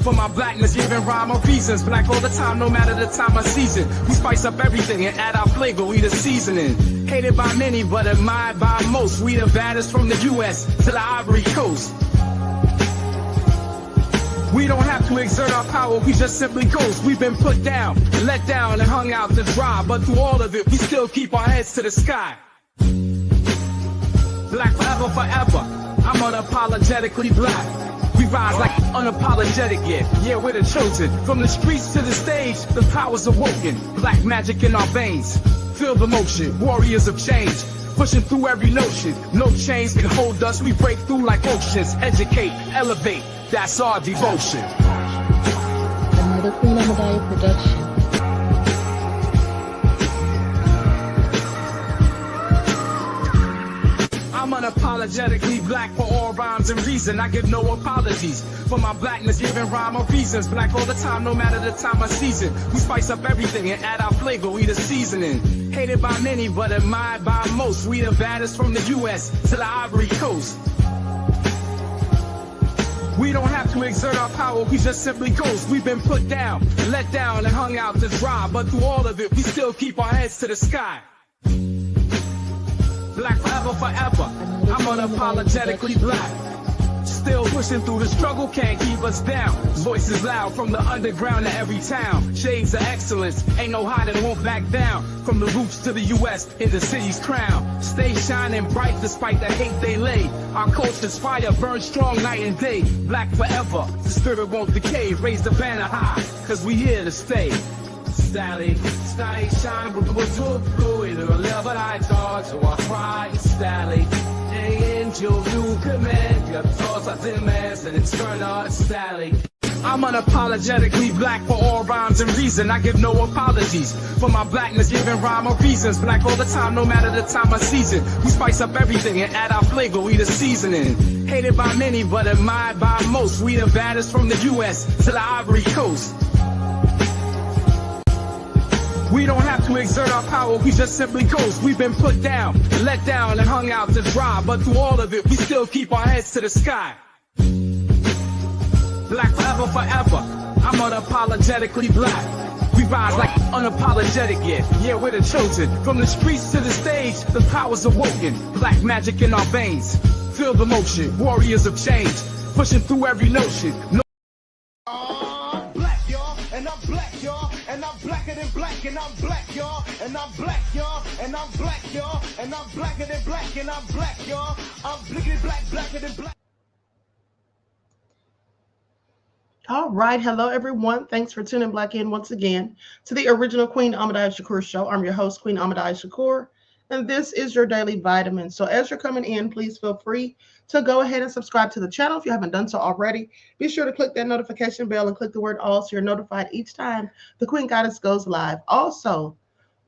For my blackness, giving rhyme or reasons. Black all the time, no matter the time of season. We spice up everything and add our flavor, we the seasoning. Hated by many, but admired by most. We the baddest from the U.S. to the Ivory Coast. We don't have to exert our power, we just simply ghost. We've been put down, let down, and hung out to dry. But through all of it, we still keep our heads to the sky. Black forever, forever. I'm unapologetically black. We rise like unapologetic, yeah, we're the chosen. From the streets to the stage, the power's awoken. Black magic in our veins. Feel the motion, warriors of change. Pushing through every notion. No chains can hold us, we break through like oceans. Educate, elevate, that's our devotion. Another Queen Ahmadiyyah production. I'm unapologetically black for all rhymes and reason. I give no apologies for my blackness, giving rhyme or reasons. Black all the time, no matter the time of season. We spice up everything and add our flavor, we the seasoning. Hated by many, but admired by most. We the baddest from the U.S. to the Ivory Coast. We don't have to exert our power, we just simply ghost. We've been put down, let down, and hung out to dry. But through all of it, we still keep our heads to the sky. Black forever, forever. I'm unapologetically black. Still pushing through the struggle, can't keep us down. Voices loud from the underground to every town. Shades of excellence, ain't no hiding, won't back down. From the roots to the U.S. in the city's crown. Stay shining bright despite the hate they lay. Our culture's fire burns strong night and day. Black forever, the spirit won't decay. Raise the banner high, cause we here to stay. Sally, stay shine, but we're too fluid. It'll never I charge, so I cry, Sally. Angel, new command, your thoughts are demands, and it's turn on Sally. I'm unapologetically black for all rhymes and reason. I give no apologies for my blackness, giving rhyme or reasons. Black all the time, no matter the time of season. We spice up everything and add our flavor, we the seasoning. Hated by many, but admired by most. We the baddest from the U.S. to the Ivory Coast. We don't have to exert our power, we just simply ghost. We've been put down, let down, and hung out to dry. But through all of it, we still keep our heads to the sky. Black forever, forever. I'm unapologetically black. We rise like unapologetic, yeah, we're the chosen. From the streets to the stage, the power's awoken. Black magic in our veins. Feel the motion, warriors of change. Pushing through every notion. Black, y'all, and I'm black, y'all. And I'm blacker than black, and I'm black, y'all. And I'm black, y'all. And I'm black, y'all. And I'm blacker than black, and I'm black, y'all. I'm blickety black, blacker than black. All right. Hello, everyone. Thanks for tuning back in once again to the original Queen Ahmadiyyah Shakur show. I'm your host, Queen Ahmadiyyah Shakur, and this is your daily vitamin. So as you're coming in, please feel free to go ahead and subscribe to the channel if you haven't done so already. Be sure to click that notification bell and click the word all so you're notified each time the Queen Goddess goes live. Also,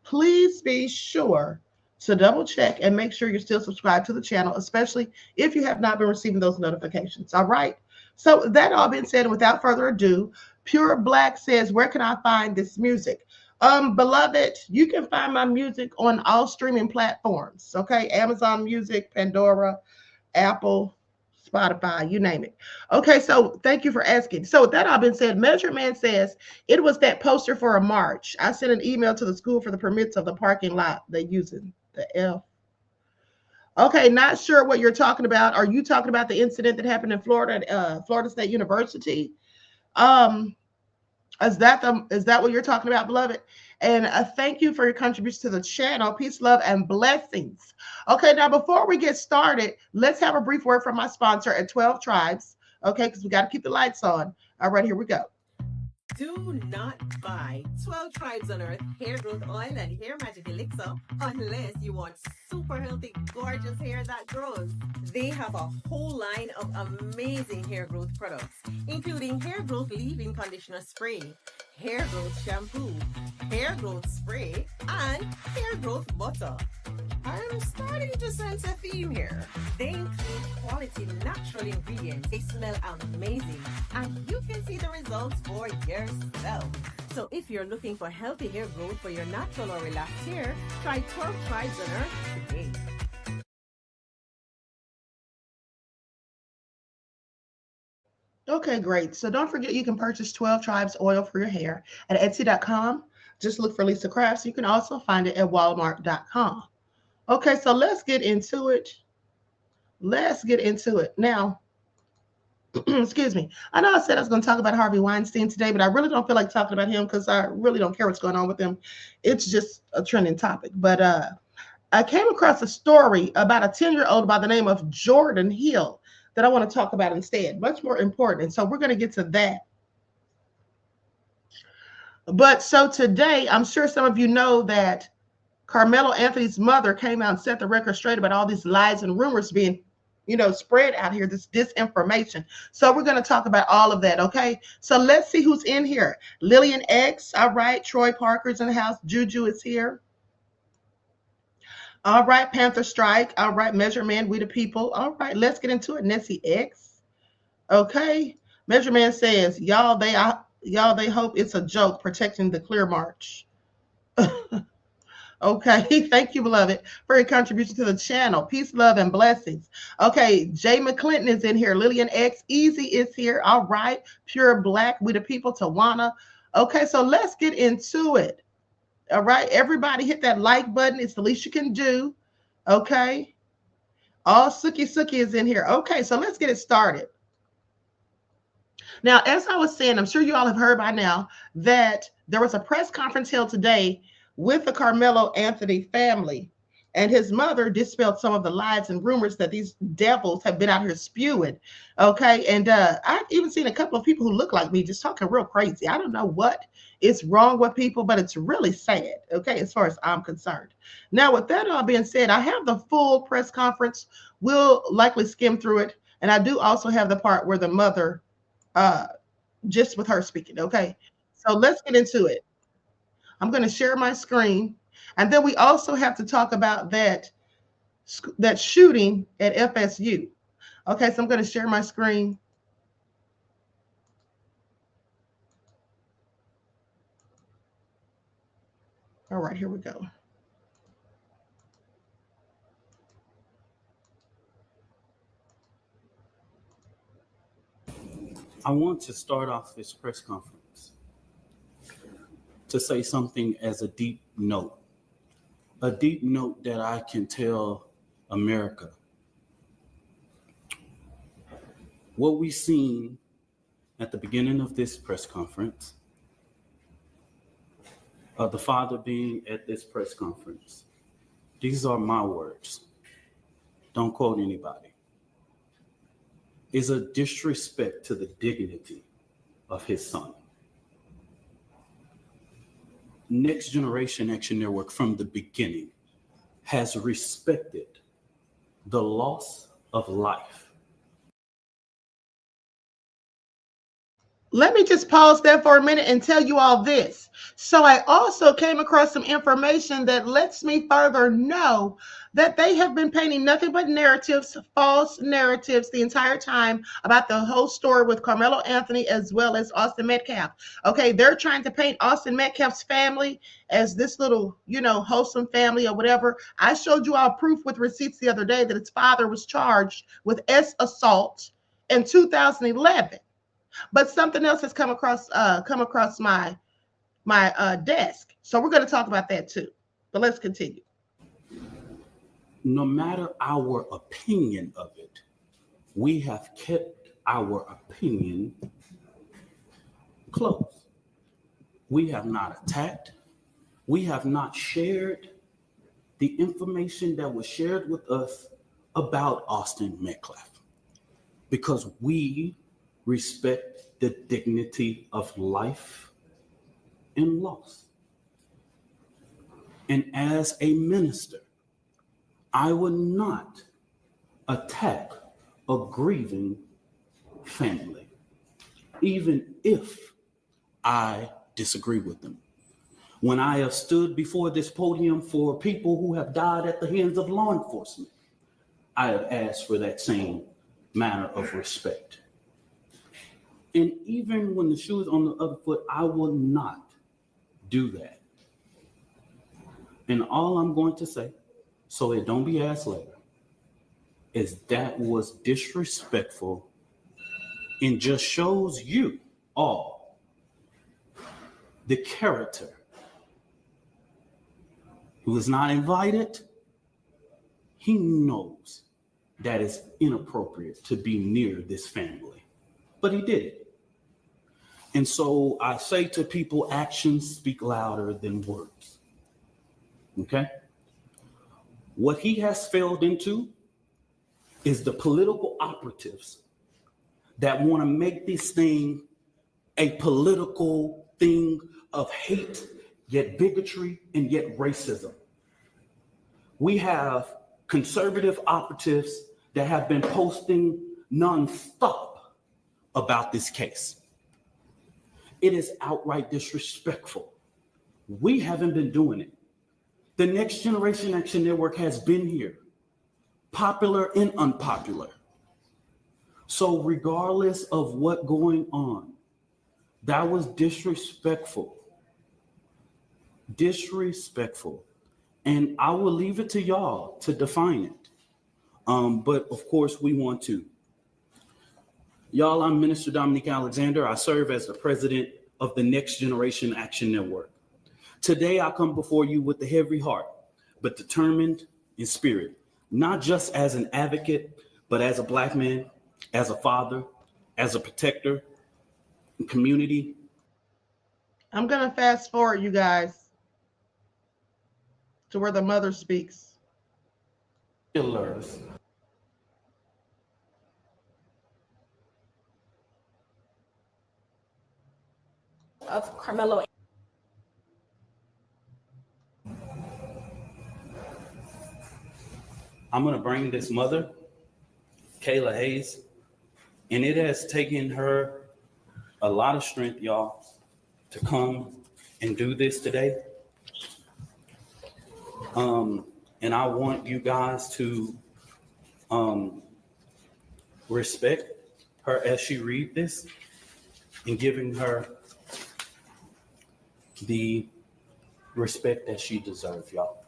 please be sure to double check and make sure you're still subscribed to the channel, especially if you have not been receiving those notifications. All right. So that all being said, without further ado, Pure Black says, where can I find this music? Beloved, you can find my music on all streaming platforms. Okay. Amazon Music, Pandora, Apple, Spotify, you name it. Okay, so thank you for asking. So with that all been said, Measure Man says it was that poster for a march. I sent an email to the school for the permits of the parking lot they're using. The F. Okay, not sure what you're talking about. Are you talking about the incident that happened in Florida at Florida State University? Is that what you're talking about, beloved? And thank you for your contribution to the channel. Peace, love, and blessings. Okay, now before we get started, let's have a brief word from my sponsor at 12 Tribes. Okay, because we got to keep the lights on. All right, here we go. Do not buy 12 Tribes on Earth hair growth oil and hair magic elixir unless you want super healthy, gorgeous hair that grows. They have a whole line of amazing hair growth products, including hair growth leave-in conditioner spray, hair growth shampoo, hair growth spray, and hair growth butter. I'm starting to sense a theme here. They include quality natural ingredients. They smell amazing, and you can see the results for yourself. So if you're looking for healthy hair growth for your natural or relaxed hair, try 12 Tribes on Earth today. Okay, great. So don't forget you can purchase 12 Tribes oil for your hair at Etsy.com. Just look for Lisa Crafts. You can also find it at Walmart.com. Okay, so let's get into it. Let's get into it. Now, excuse me. I know I said I was going to talk about Harvey Weinstein today, but I really don't feel like talking about him because I really don't care what's going on with him. It's just a trending topic. But I came across a story about a 10-year-old by the name of Jordan Hill that I want to talk about instead, much more important. And so we're going to get to that. But so today, I'm sure some of you know that Carmelo Anthony's mother came out and set the record straight about all these lies and rumors being, spread out here, this disinformation. So we're going to talk about all of that, okay? So let's see who's in here. Lillian X, all right. Troy Parker's in the house. Juju is here. All right, Panther Strike. All right, Measure Man, We the People. All right, let's get into it. Nessie X. Okay. Measure Man says, y'all, they hope it's a joke protecting the clear march. Okay, thank you, beloved, for your contribution to the channel. Peace, love, and blessings. Okay, Jay McClinton is in here. Lillian X. Easy is here. All right, Pure Black, We the People, Tawana. Okay, so let's get into it. All right, everybody hit that like button. It's the least you can do. Okay. All Suki is in here. Okay, so let's get it started. Now, as I was saying, I'm sure you all have heard by now that there was a press conference held today with the Carmelo Anthony family, and his mother dispelled some of the lies and rumors that these devils have been out here spewing. Okay, and I've even seen a couple of people who look like me just talking real crazy. I don't know what is wrong with people, but it's really sad, okay, as far as I'm concerned. Now, with that all being said, I have the full press conference. We'll likely skim through it, and I do also have the part where the mother, just with her speaking, okay? So let's get into it. I'm going to share my screen, and then we also have to talk about that shooting at FSU. Okay, so I'm going to share my screen. All right, here we go. I want to start off this press conference to say something as a deep note that I can tell America. What we seen at the beginning of this press conference, the father being at this press conference, these are my words, don't quote anybody, is a disrespect to the dignity of his son. Next Generation Action Network from the beginning has respected the loss of life. Let me just pause there for a minute and tell you all this. So I also came across some information that lets me further know that they have been painting nothing but narratives, false narratives the entire time about the whole story with Carmelo Anthony as well as Austin Metcalf. Okay, they're trying to paint Austin Metcalf's family as this little, wholesome family or whatever. I showed you all proof with receipts the other day that his father was charged with assault in 2011. But something else has come across my desk. So we're going to talk about that too. But let's continue. No matter our opinion of it, we have kept our opinion close. We have not attacked. We have not shared the information that was shared with us about Austin Metcalf because we respect the dignity of life and loss. And as a minister, I would not attack a grieving family, even if I disagree with them. When I have stood before this podium for people who have died at the hands of law enforcement, I have asked for that same manner of respect. And even when the shoe is on the other foot, I will not do that. And all I'm going to say, so it don't be asked later, is that was disrespectful and just shows you all the character who is not invited. He knows that it's inappropriate to be near this family, but he did it. And so I say to people, actions speak louder than words. Okay? What he has failed into is the political operatives that want to make this thing a political thing of hate, yet bigotry, and yet racism. We have conservative operatives that have been posting nonstop about this case. It is outright disrespectful. We haven't been doing it. The Next Generation Action Network has been here, popular and unpopular. So regardless of what's going on, that was disrespectful. Disrespectful. And I will leave it to y'all to define it. But of course we want to. Y'all, I'm Minister Dominique Alexander. I serve as the president of the Next Generation Action Network. Today I come before you with a heavy heart, but determined in spirit, not just as an advocate, but as a Black man, as a father, as a protector, community. I'm going to fast forward, you guys, to where the mother speaks. Killers. Of Karmelo. I'm going to bring this mother, Kayla Hayes, and it has taken her a lot of strength, y'all, to come and do this today. And I want you guys to respect her as she reads this and giving her the respect that she deserves, y'all.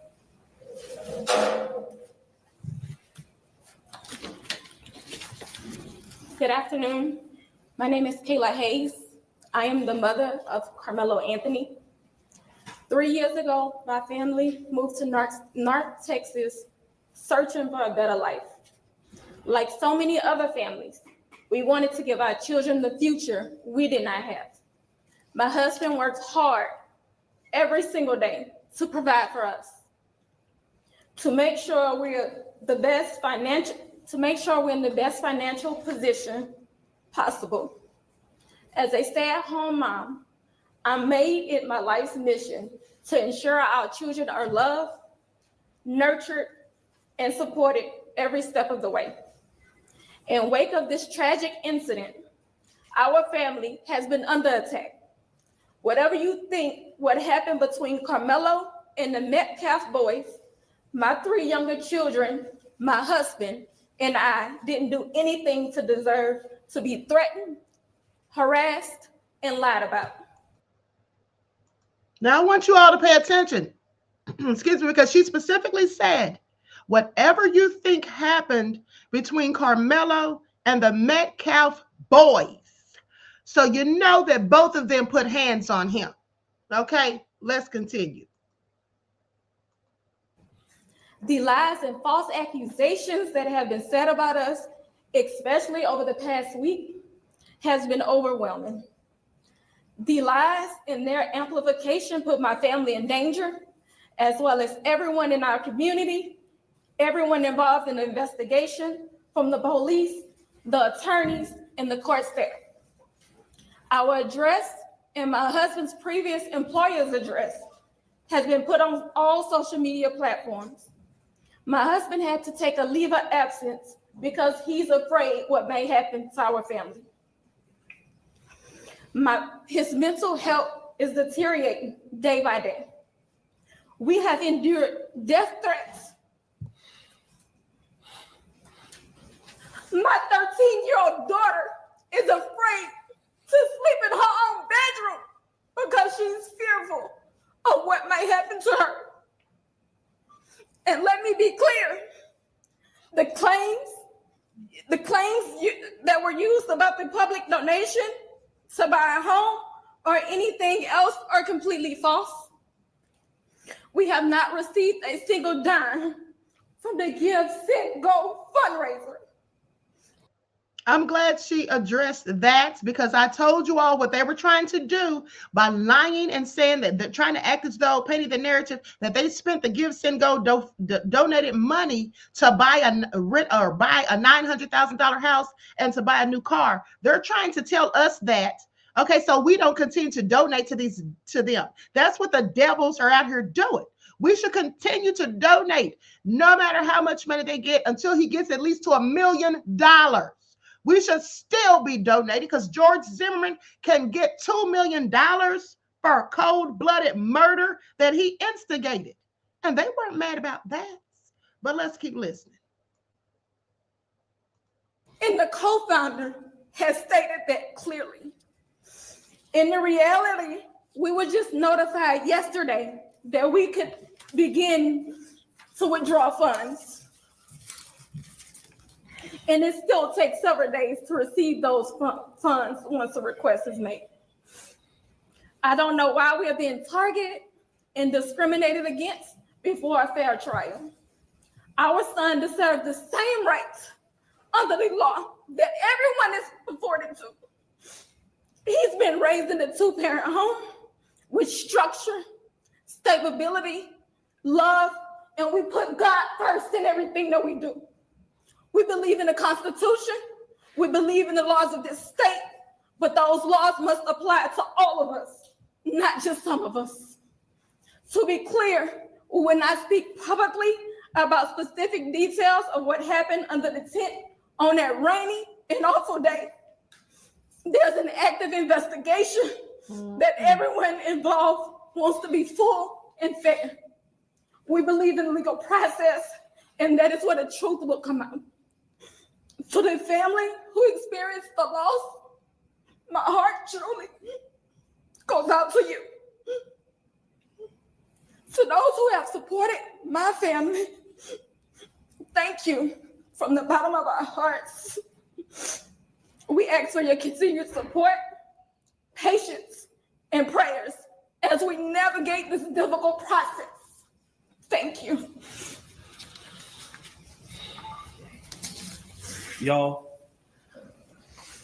Good afternoon. My name is Kayla Hayes. I am the mother of Karmelo Anthony. 3 years ago, my family moved to North Texas, searching for a better life. Like so many other families, we wanted to give our children the future we did not have. My husband works hard every single day to provide for us, to make sure we're in the best financial position possible. As a stay-at-home mom, I made it my life's mission to ensure our children are loved, nurtured, and supported every step of the way. In wake of this tragic incident, our family has been under attack. Whatever you think what happened between Karmelo and the Metcalf boys, my 3 younger children, my husband, and I didn't do anything to deserve to be threatened, harassed, and lied about. Now I want you all to pay attention. Excuse me, because she specifically said, whatever you think happened between Karmelo and the Metcalf boys. So you know that both of them put hands on him. Okay, let's continue. The lies and false accusations that have been said about us, especially over the past week, has been overwhelming. The lies and their amplification put my family in danger, as well as everyone in our community, everyone involved in the investigation, from the police, the attorneys, and the court staff. Our address and my husband's previous employer's address has been put on all social media platforms. My husband had to take a leave of absence because he's afraid what may happen to our family. His mental health is deteriorating day by day. We have endured death threats. My 13-year-old daughter is afraid to sleep in her own bedroom because she's fearful of what may happen to her. And let me be clear, the claims The claims that were used about the public donation to buy a home or anything else are completely false. We have not received a single dime from the Give, Send, Go fundraiser. I'm glad she addressed that, because I told you all what they were trying to do by lying and saying that they're trying to act as though, painting the narrative that they spent the Give, Send, Go donated money to buy a rent or buy a $900,000 house and to buy a new car. They're trying to tell us that. Okay, so we don't continue to donate to them. That's what the devils are out here doing. We should continue to donate no matter how much money they get until he gets at least to $1 million. We should still be donating, because George Zimmerman can get $2 million for a cold-blooded murder that he instigated. And they weren't mad about that. But let's keep listening. And the co-founder has stated that clearly. In the reality, we were just notified yesterday that we could begin to withdraw funds. And it still takes several days to receive those funds once a request is made. I don't know why we are being targeted and discriminated against before a fair trial. Our son deserves the same rights under the law that everyone is afforded to. He's been raised in a 2-parent home with structure, stability, love, and we put God first in everything that we do. We believe in the Constitution. We believe in the laws of this state, but those laws must apply to all of us, not just some of us. To be clear, we will not speak publicly about specific details of what happened under the tent on that rainy and awful day. There's an active investigation that everyone involved wants to be full and fair. We believe in the legal process, and that is where the truth will come out. To the family who experienced the loss, my heart truly goes out to you. To those who have supported my family, thank you from the bottom of our hearts. We ask for your continued support, patience, and prayers as we navigate this difficult process. Thank you. Y'all,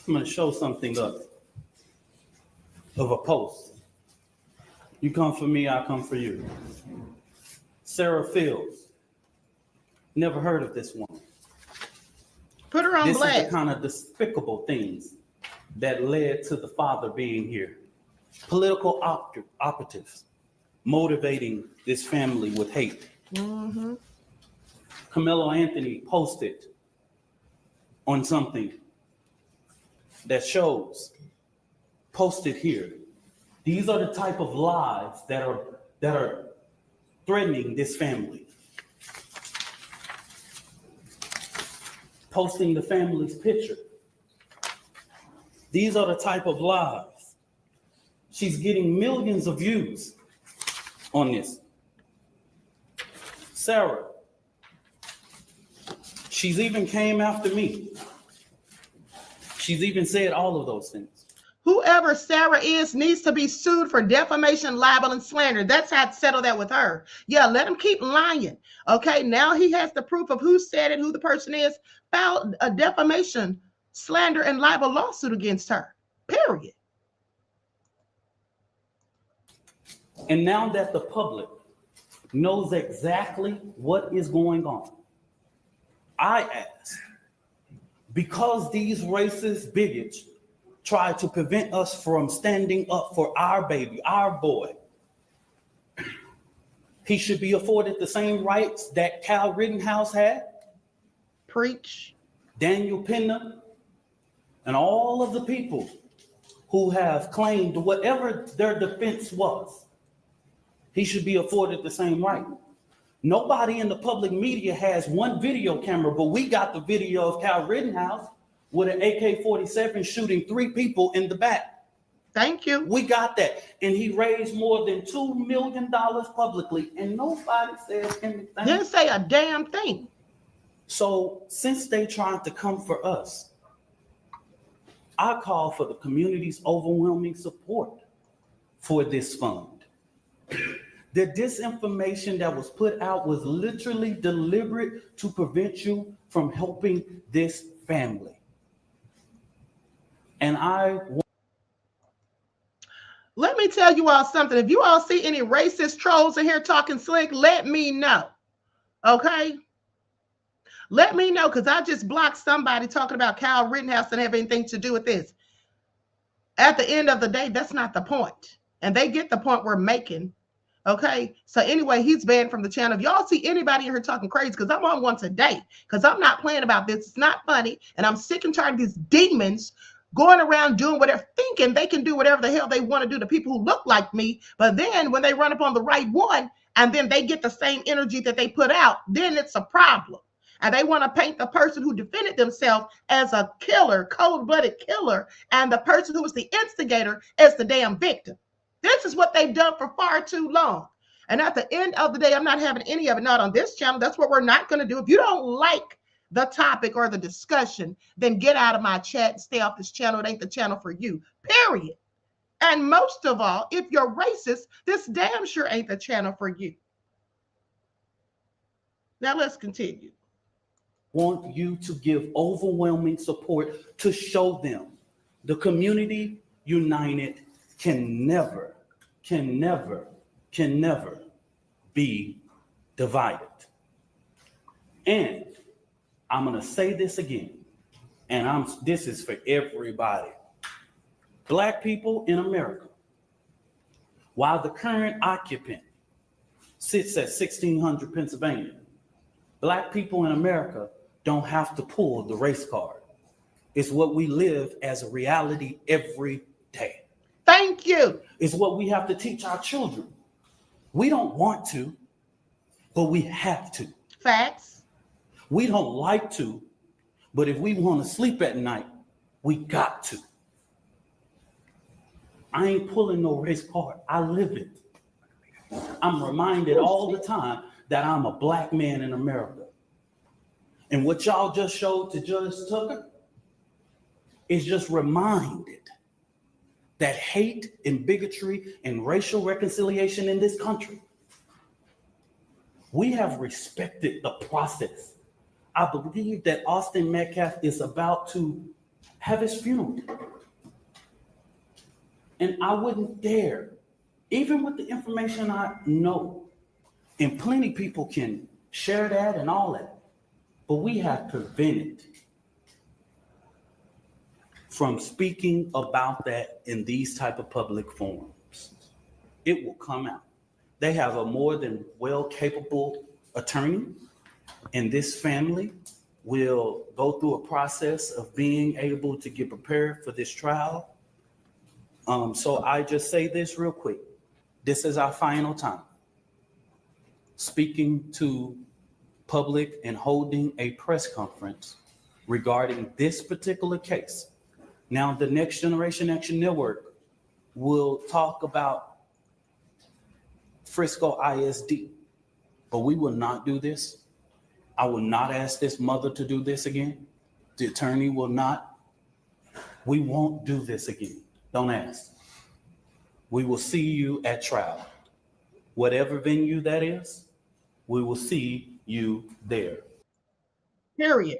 I'm going to show something up of a post. You come for me, I come for you. Sarah Fields. Never heard of this woman. Put her on This blast. is the kind of despicable things that led to the father being here. Political operatives motivating this family with hate. Mm-hmm. Karmelo Anthony posted on something that shows, posted here. These are the type of lies that are threatening this family. Posting the family's picture. These are the type of lies. She's getting millions of views on this. Sarah, she's even came after me. She's even said all of those things. Whoever Sarah is needs to be sued for defamation, libel, and slander. That's how to settle that with her. Yeah, let him keep lying. Okay, now he has the proof of who said it, who the person is. Filed a defamation, slander, and libel lawsuit against her. Period. And now that the public knows exactly what is going on, I ask, because these racist bigots try to prevent us from standing up for our baby, our boy, he should be afforded the same rights that Kyle Rittenhouse had, Preach. Daniel Penna, and all of the people who have claimed whatever their defense was. He should be afforded the same right. Nobody in the public media has one video camera, but we got the video of Kyle Rittenhouse with an AK-47 shooting 3 people in the back. Thank you. We got that. And he raised more than $2 million publicly, and nobody says anything. Didn't say a damn thing. So since they tried to come for us, I call for the community's overwhelming support for this fund. The disinformation that was put out was literally deliberate to prevent you from helping this family. And let me tell you all something. If you all see any racist trolls in here talking slick, let me know. Okay? Let me know, because I just blocked somebody talking about Kyle Rittenhouse and have anything to do with this. At the end of the day, that's not the point. And they get the point we're making. Okay? So anyway, he's banned from the channel. If y'all see anybody in here talking crazy, because I'm on one today, because I'm not playing about this. It's not funny. And I'm sick and tired of these demons going around doing whatever, thinking they can do whatever the hell they want to do to people who look like me. But then when they run up on the right one, and then they get the same energy that they put out, then it's a problem. And they want to paint the person who defended themselves as a killer, cold-blooded killer, and the person who was the instigator as the damn victim. This is what they've done for far too long. And at the end of the day, I'm not having any of it, not on this channel. That's what we're not going to do. If you don't like the topic or the discussion, then get out of my chat and stay off this channel. It ain't the channel for you, period. And most of all, if you're racist, this damn sure ain't the channel for you. Now let's continue. Want you to give overwhelming support to show them the community united can never be divided. And I'm going to say this again, and this is for everybody. Black people in America, while the current occupant sits at 1600 Pennsylvania, Black people in America don't have to pull the race card. It's what we live as a reality every day. Thank you. It's what we have to teach our children. We don't want to, but we have to. Facts. We don't like to, but if we want to sleep at night, we got to. I ain't pulling no race card. I live it. I'm reminded all the time that I'm a Black man in America. And what y'all just showed to Judge Tucker is just reminded that hate and bigotry and racial reconciliation in this country, we have respected the process. I believe that Austin Metcalf is about to have his funeral. And I wouldn't dare, even with the information I know, and plenty people can share that and all that, but we have prevented from speaking about that in these type of public forums. It will come out. They have a more than well-capable attorney, and this family will go through a process of being able to get prepared for this trial. So I just say this real quick. This is our final time speaking to public and holding a press conference regarding this particular case. Now, the Next Generation Action Network will talk about Frisco ISD, but we will not do this. I will not ask this mother to do this again. The attorney will not. We won't do this again. Don't ask. We will see you at trial. Whatever venue that is, we will see you there. Period.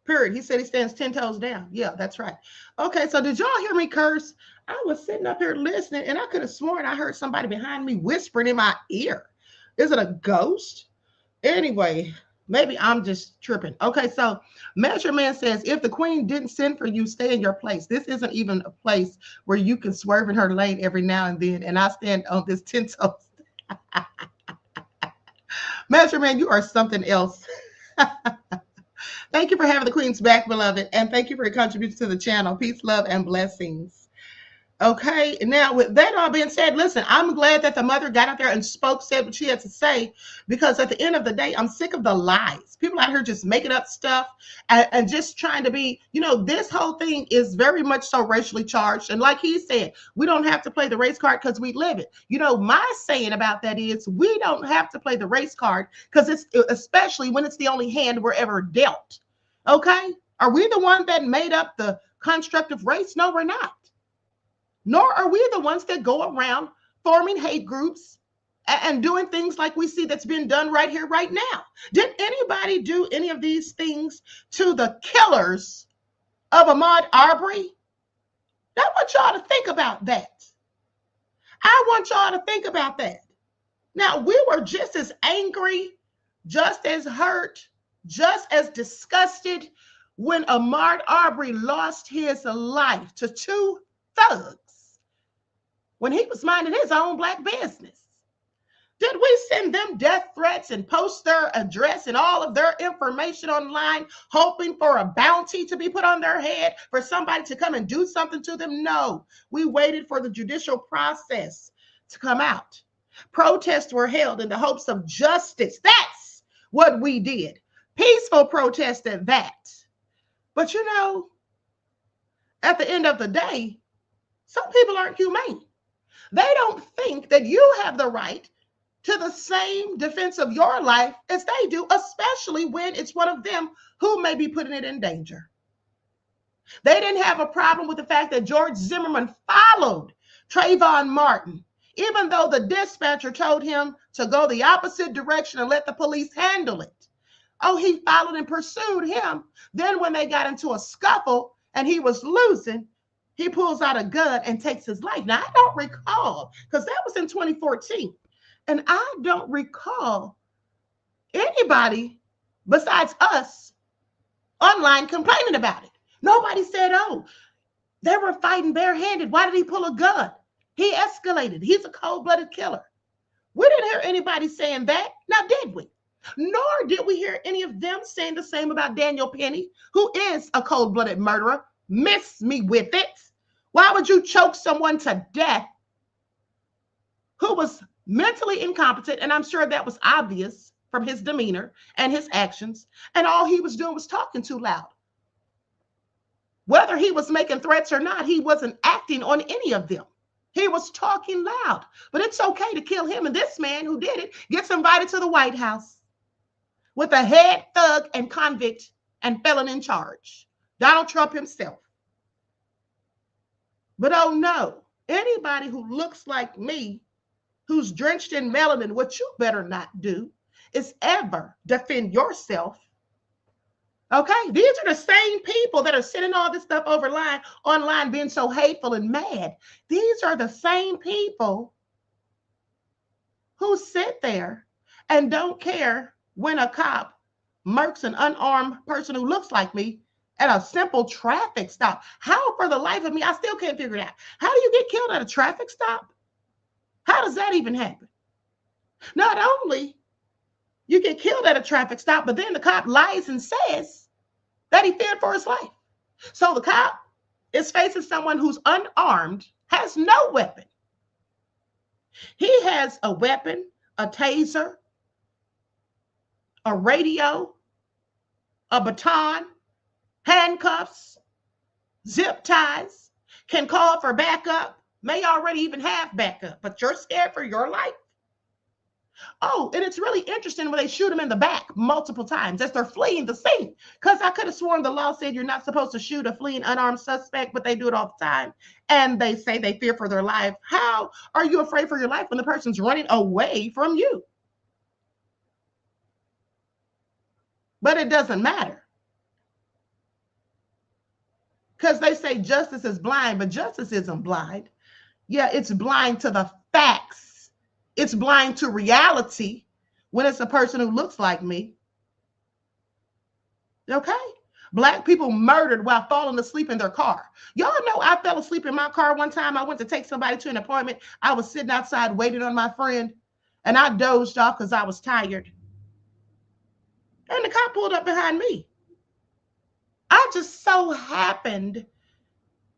Period. He said he stands 10 toes down. Yeah, that's right. Okay, so did y'all hear me curse? I was sitting up here listening, and I could have sworn I heard somebody behind me whispering in my ear. Is it a ghost? Anyway, maybe I'm just tripping. Okay, so Measure Man says, if the queen didn't send for you, stay in your place. This isn't even a place where you can swerve in her lane every now and then, and I stand on this 10 toes. Measure Man, you are something else. Thank you for having the queens back, beloved, and thank you for your contribution to the channel. Peace, love, and blessings. Okay, now with that all being said, listen, I'm glad that the mother got out there and spoke, said what she had to say, because at the end of the day, I'm sick of the lies. People out here just making up stuff and just trying to be, this whole thing is very much so racially charged. And like he said, we don't have to play the race card because we live it. My saying about that is we don't have to play the race card because it's, especially when it's the only hand we're ever dealt. Okay, are we the one that made up the construct of race? No, we're not. Nor are we the ones that go around forming hate groups and doing things like we see that's been done right here, right now. Did anybody do any of these things to the killers of Ahmaud Arbery? I want y'all to think about that. I want y'all to think about that. Now, we were just as angry, just as hurt, just as disgusted when Ahmaud Arbery lost his life to two thugs when he was minding his own black business. Did we send them death threats and post their address and all of their information online, hoping for a bounty to be put on their head for somebody to come and do something to them? No, we waited for the judicial process to come out. Protests were held in the hopes of justice. That's what we did. Peaceful protests at that. But at the end of the day, some people aren't humane. They don't think that you have the right to the same defense of your life as they do, especially when it's one of them who may be putting it in danger. They didn't have a problem with the fact that George Zimmerman followed Trayvon Martin, even though the dispatcher told him to go the opposite direction and let the police handle it. Oh, he followed and pursued him. Then when they got into a scuffle and he was losing, he pulls out a gun and takes his life. Now, I don't recall, because that was in 2014. And I don't recall anybody besides us online complaining about it. Nobody said, oh, they were fighting barehanded. Why did he pull a gun? He escalated. He's a cold-blooded killer. We didn't hear anybody saying that. Now, did we? Nor did we hear any of them saying the same about Daniel Penny, who is a cold-blooded murderer. Miss me with it. Why would you choke someone to death who was mentally incompetent? And I'm sure that was obvious from his demeanor and his actions. And all he was doing was talking too loud. Whether he was making threats or not, he wasn't acting on any of them. He was talking loud. But it's okay to kill him. And this man who did it gets invited to the White House with a head thug and convict and felon in charge, Donald Trump himself. But oh no, anybody who looks like me, who's drenched in melanin, what you better not do is ever defend yourself. Okay, these are the same people that are sending all this stuff online being so hateful and mad. These are the same people who sit there and don't care when a cop murks an unarmed person who looks like me at a simple traffic stop. How, for the life of me, I still can't figure it out. How do you get killed at a traffic stop? How does that even happen? Not only you get killed at a traffic stop, but then the cop lies and says that he feared for his life. So the cop is facing someone who's unarmed, has no weapon. He has a weapon, a taser, a radio, a baton, handcuffs, zip ties, can call for backup, may already even have backup, but you're scared for your life. Oh, and it's really interesting when they shoot him in the back multiple times as they're fleeing the scene, because I could have sworn the law said you're not supposed to shoot a fleeing unarmed suspect, but they do it all the time. And they say they fear for their life. How are you afraid for your life when the person's running away from you? But it doesn't matter, because they say justice is blind, but justice isn't blind. Yeah, it's blind to the facts. It's blind to reality when it's a person who looks like me. Okay? Black people murdered while falling asleep in their car. Y'all know I fell asleep in my car one time. I went to take somebody to an appointment. I was sitting outside waiting on my friend, and I dozed off because I was tired. And the cop pulled up behind me. I just so happened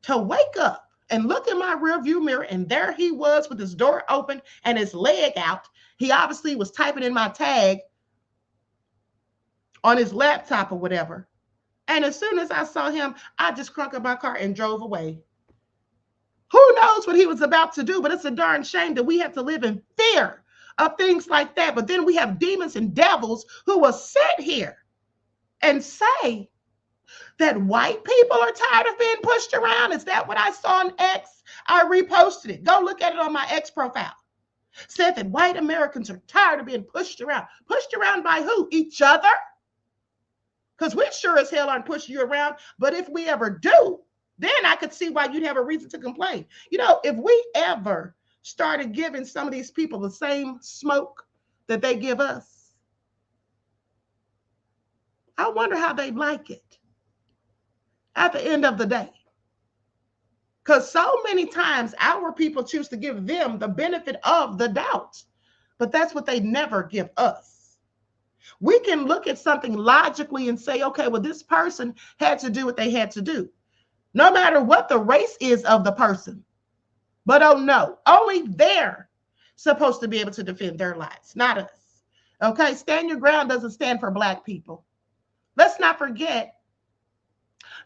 to wake up and looked in my rearview mirror, and there he was with his door open and his leg out. He obviously was typing in my tag on his laptop or whatever. And as soon as I saw him, I just crunked up my car and drove away. Who knows what he was about to do, but it's a darn shame that we have to live in fear of things like that. But then we have demons and devils who will sit here and say that white people are tired of being pushed around. Is that what I saw on X? I reposted it. Go look at it on my X profile. Said that white Americans are tired of being pushed around. Pushed around by who? Each other? Because we sure as hell aren't pushing you around. But if we ever do, then I could see why you'd have a reason to complain. You know, if we ever started giving some of these people the same smoke that they give us, I wonder how they'd like it at the end of the day. Because so many times our people choose to give them the benefit of the doubt, but that's what they never give us. We can look at something logically and say, okay, well, this person had to do what they had to do, no matter what the race is of the person. But oh no, only they're supposed to be able to defend their lives, not us. Okay, stand your ground doesn't stand for Black people. Let's not forget.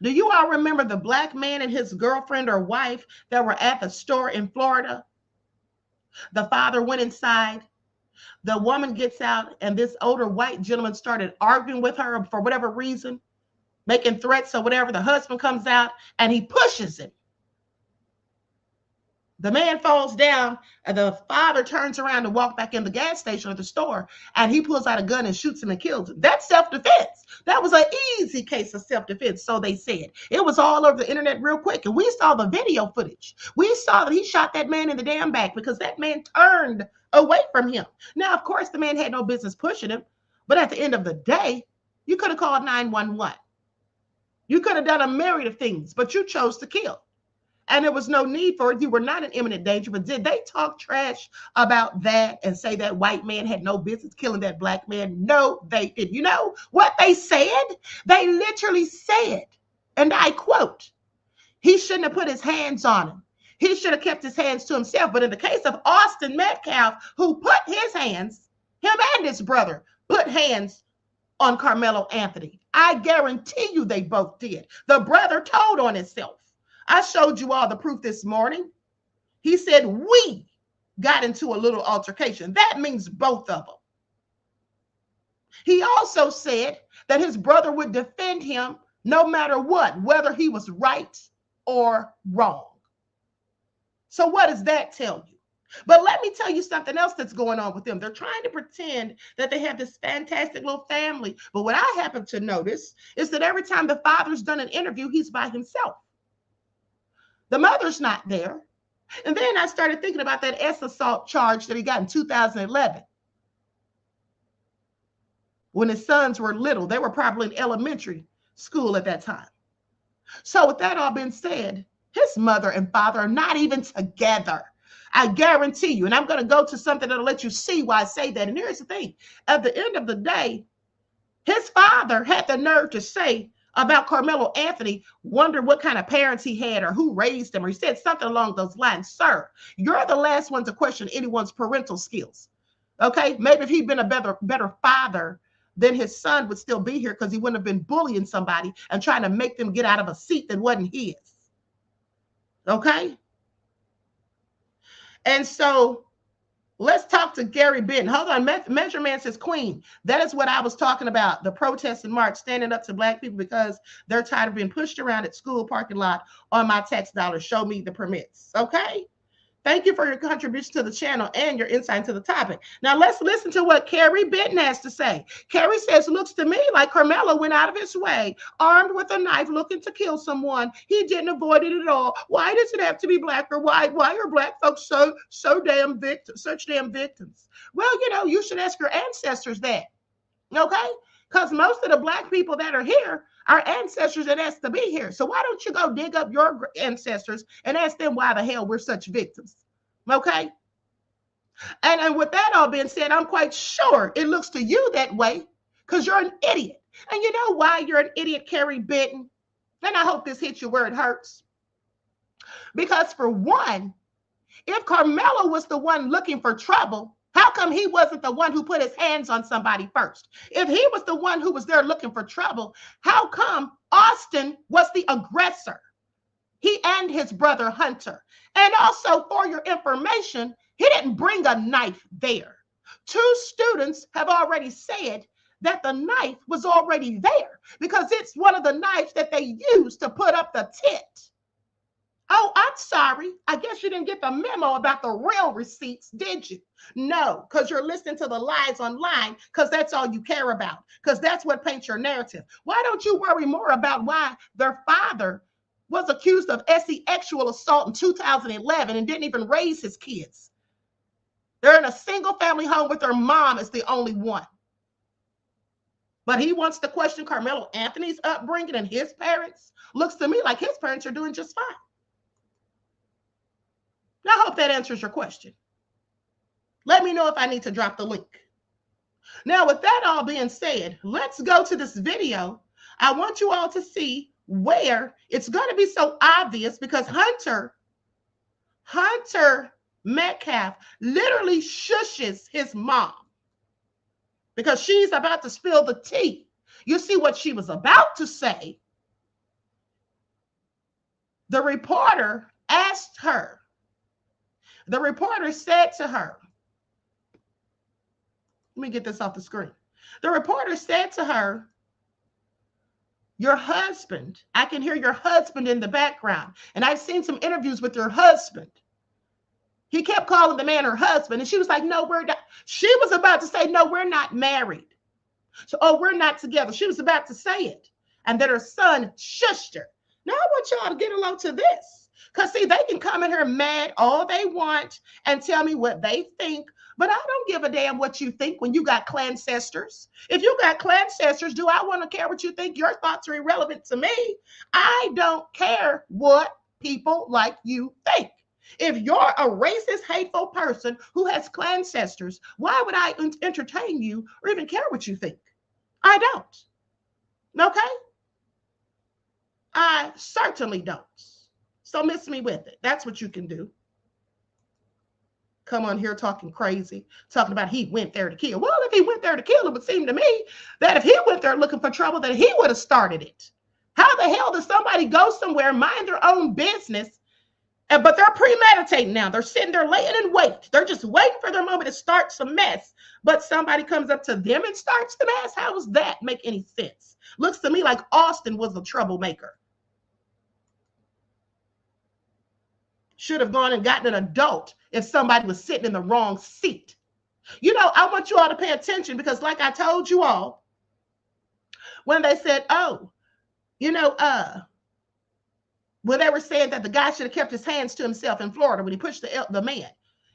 Do you all remember the Black man and his girlfriend or wife that were at the store in Florida? The father went inside. The woman gets out, and this older white gentleman started arguing with her for whatever reason, making threats or whatever. The husband comes out, and he pushes him. The man falls down, and the father turns around to walk back in the gas station or the store, and he pulls out a gun and shoots him and kills him. That's self-defense. That was an easy case of self-defense, so they said. It was all over the internet real quick, and we saw the video footage. We saw that he shot that man in the damn back because that man turned away from him. Now, of course, the man had no business pushing him, but at the end of the day, you could have called 911. You could have done a myriad of things, but you chose to kill. And there was no need for it. You were not in imminent danger. But did they talk trash about that and say that white man had no business killing that Black man? No, they didn't. You know what they said? They literally said, and I quote, he shouldn't have put his hands on him. He should have kept his hands to himself. But in the case of Austin Metcalf, who put his hands, him and his brother, put hands on Karmelo Anthony. I guarantee you they both did. The brother told on himself. I showed you all the proof this morning. He said we got into a little altercation. That means both of them. He also said that his brother would defend him no matter what, whether he was right or wrong. So what does that tell you? But let me tell you something else that's going on with them. They're trying to pretend that they have this fantastic little family. But what I happen to notice is that every time the father's done an interview, he's by himself. The mother's not there. And then I started thinking about that assault charge that he got in 2011. When his sons were little, they were probably in elementary school at that time. So with that all being said, his mother and father are not even together. I guarantee you. And I'm going to go to something that'll let you see why I say that. And here's the thing. At the end of the day, his father had the nerve to say about Karmelo Anthony, wonder what kind of parents he had or who raised him, or he said something along those lines. Sir, you're the last one to question anyone's parental skills. Okay, maybe if he'd been a better father, then his son would still be here because he wouldn't have been bullying somebody and trying to make them get out of a seat that wasn't his. Okay? And so let's talk to Gary Benton. Hold on. Measure Man says, Queen, that is what I was talking about. The protests in March, standing up to Black people because they're tired of being pushed around at school parking lot on my tax dollars. Show me the permits. Okay. Thank you for your contribution to the channel and your insight into the topic. Now let's listen to what Carrie Benton has to say. Carrie says, looks to me like Karmelo went out of his way, armed with a knife, looking to kill someone. He didn't avoid it at all. Why does it have to be Black or white? Why are Black folks such damn victims? Well, you know, you should ask your ancestors that. Okay? Because most of the Black people that are here are ancestors that asked to be here. So why don't you go dig up your ancestors and ask them why the hell we're such victims? Okay? And with that all being said, I'm quite sure it looks to you that way because you're an idiot. And you know why you're an idiot, Carrie Benton? And I hope this hits you where it hurts. Because for one, if Karmelo was the one looking for trouble, how come he wasn't the one who put his hands on somebody first? If he was the one who was there looking for trouble, how come Austin was the aggressor? He and his brother Hunter. And also, for your information, he didn't bring a knife there. 2 students have already said that the knife was already there because it's one of the knives that they used to put up the tent. Oh, I'm sorry. I guess you didn't get the memo about the real receipts, did you? No, because you're listening to the lies online because that's all you care about, because that's what paints your narrative. Why don't you worry more about why their father was accused of sexual assault in 2011 and didn't even raise his kids? They're in a single family home with their mom as the only one. But he wants to question Carmelo Anthony's upbringing and his parents. Looks to me like his parents are doing just fine. I hope that answers your question. Let me know if I need to drop the link. Now, with that all being said, let's go to this video. I want you all to see where it's going to be so obvious because Hunter Metcalf literally shushes his mom because she's about to spill the tea. You see what she was about to say. The reporter asked her. The reporter said to her, let me get this off the screen. The reporter said to her, your husband, I can hear your husband in the background. And I've seen some interviews with your husband. He kept calling the man her husband. And she was like, no, we're not. She was about to say, no, we're not married. So, oh, we're not together. She was about to say it. And then her son shushed her. Now I want y'all to get along to this. Because, see, they can come in here mad all they want and tell me what they think. But I don't give a damn what you think when you got clancestors. If you got clancestors, do I want to care what you think? Your thoughts are irrelevant to me. I don't care what people like you think. If you're a racist, hateful person who has clancestors, why would I entertain you or even care what you think? I don't. Okay? I certainly don't. So miss me with it. That's what you can do. Come on here talking crazy, talking about he went there to kill. Well, if he went there to kill, it would seem to me that if he went there looking for trouble, that he would have started it. How the hell does somebody go somewhere, mind their own business, but they're premeditating now. They're sitting there laying in wait. They're just waiting for their moment to start some mess, but somebody comes up to them and starts the mess? How does that make any sense? Looks to me like Austin was a troublemaker. Should have gone and gotten an adult if somebody was sitting in the wrong seat. You know, I want you all to pay attention because like I told you all, when they said, oh, you know, when they were saying that the guy should have kept his hands to himself in Florida when he pushed the man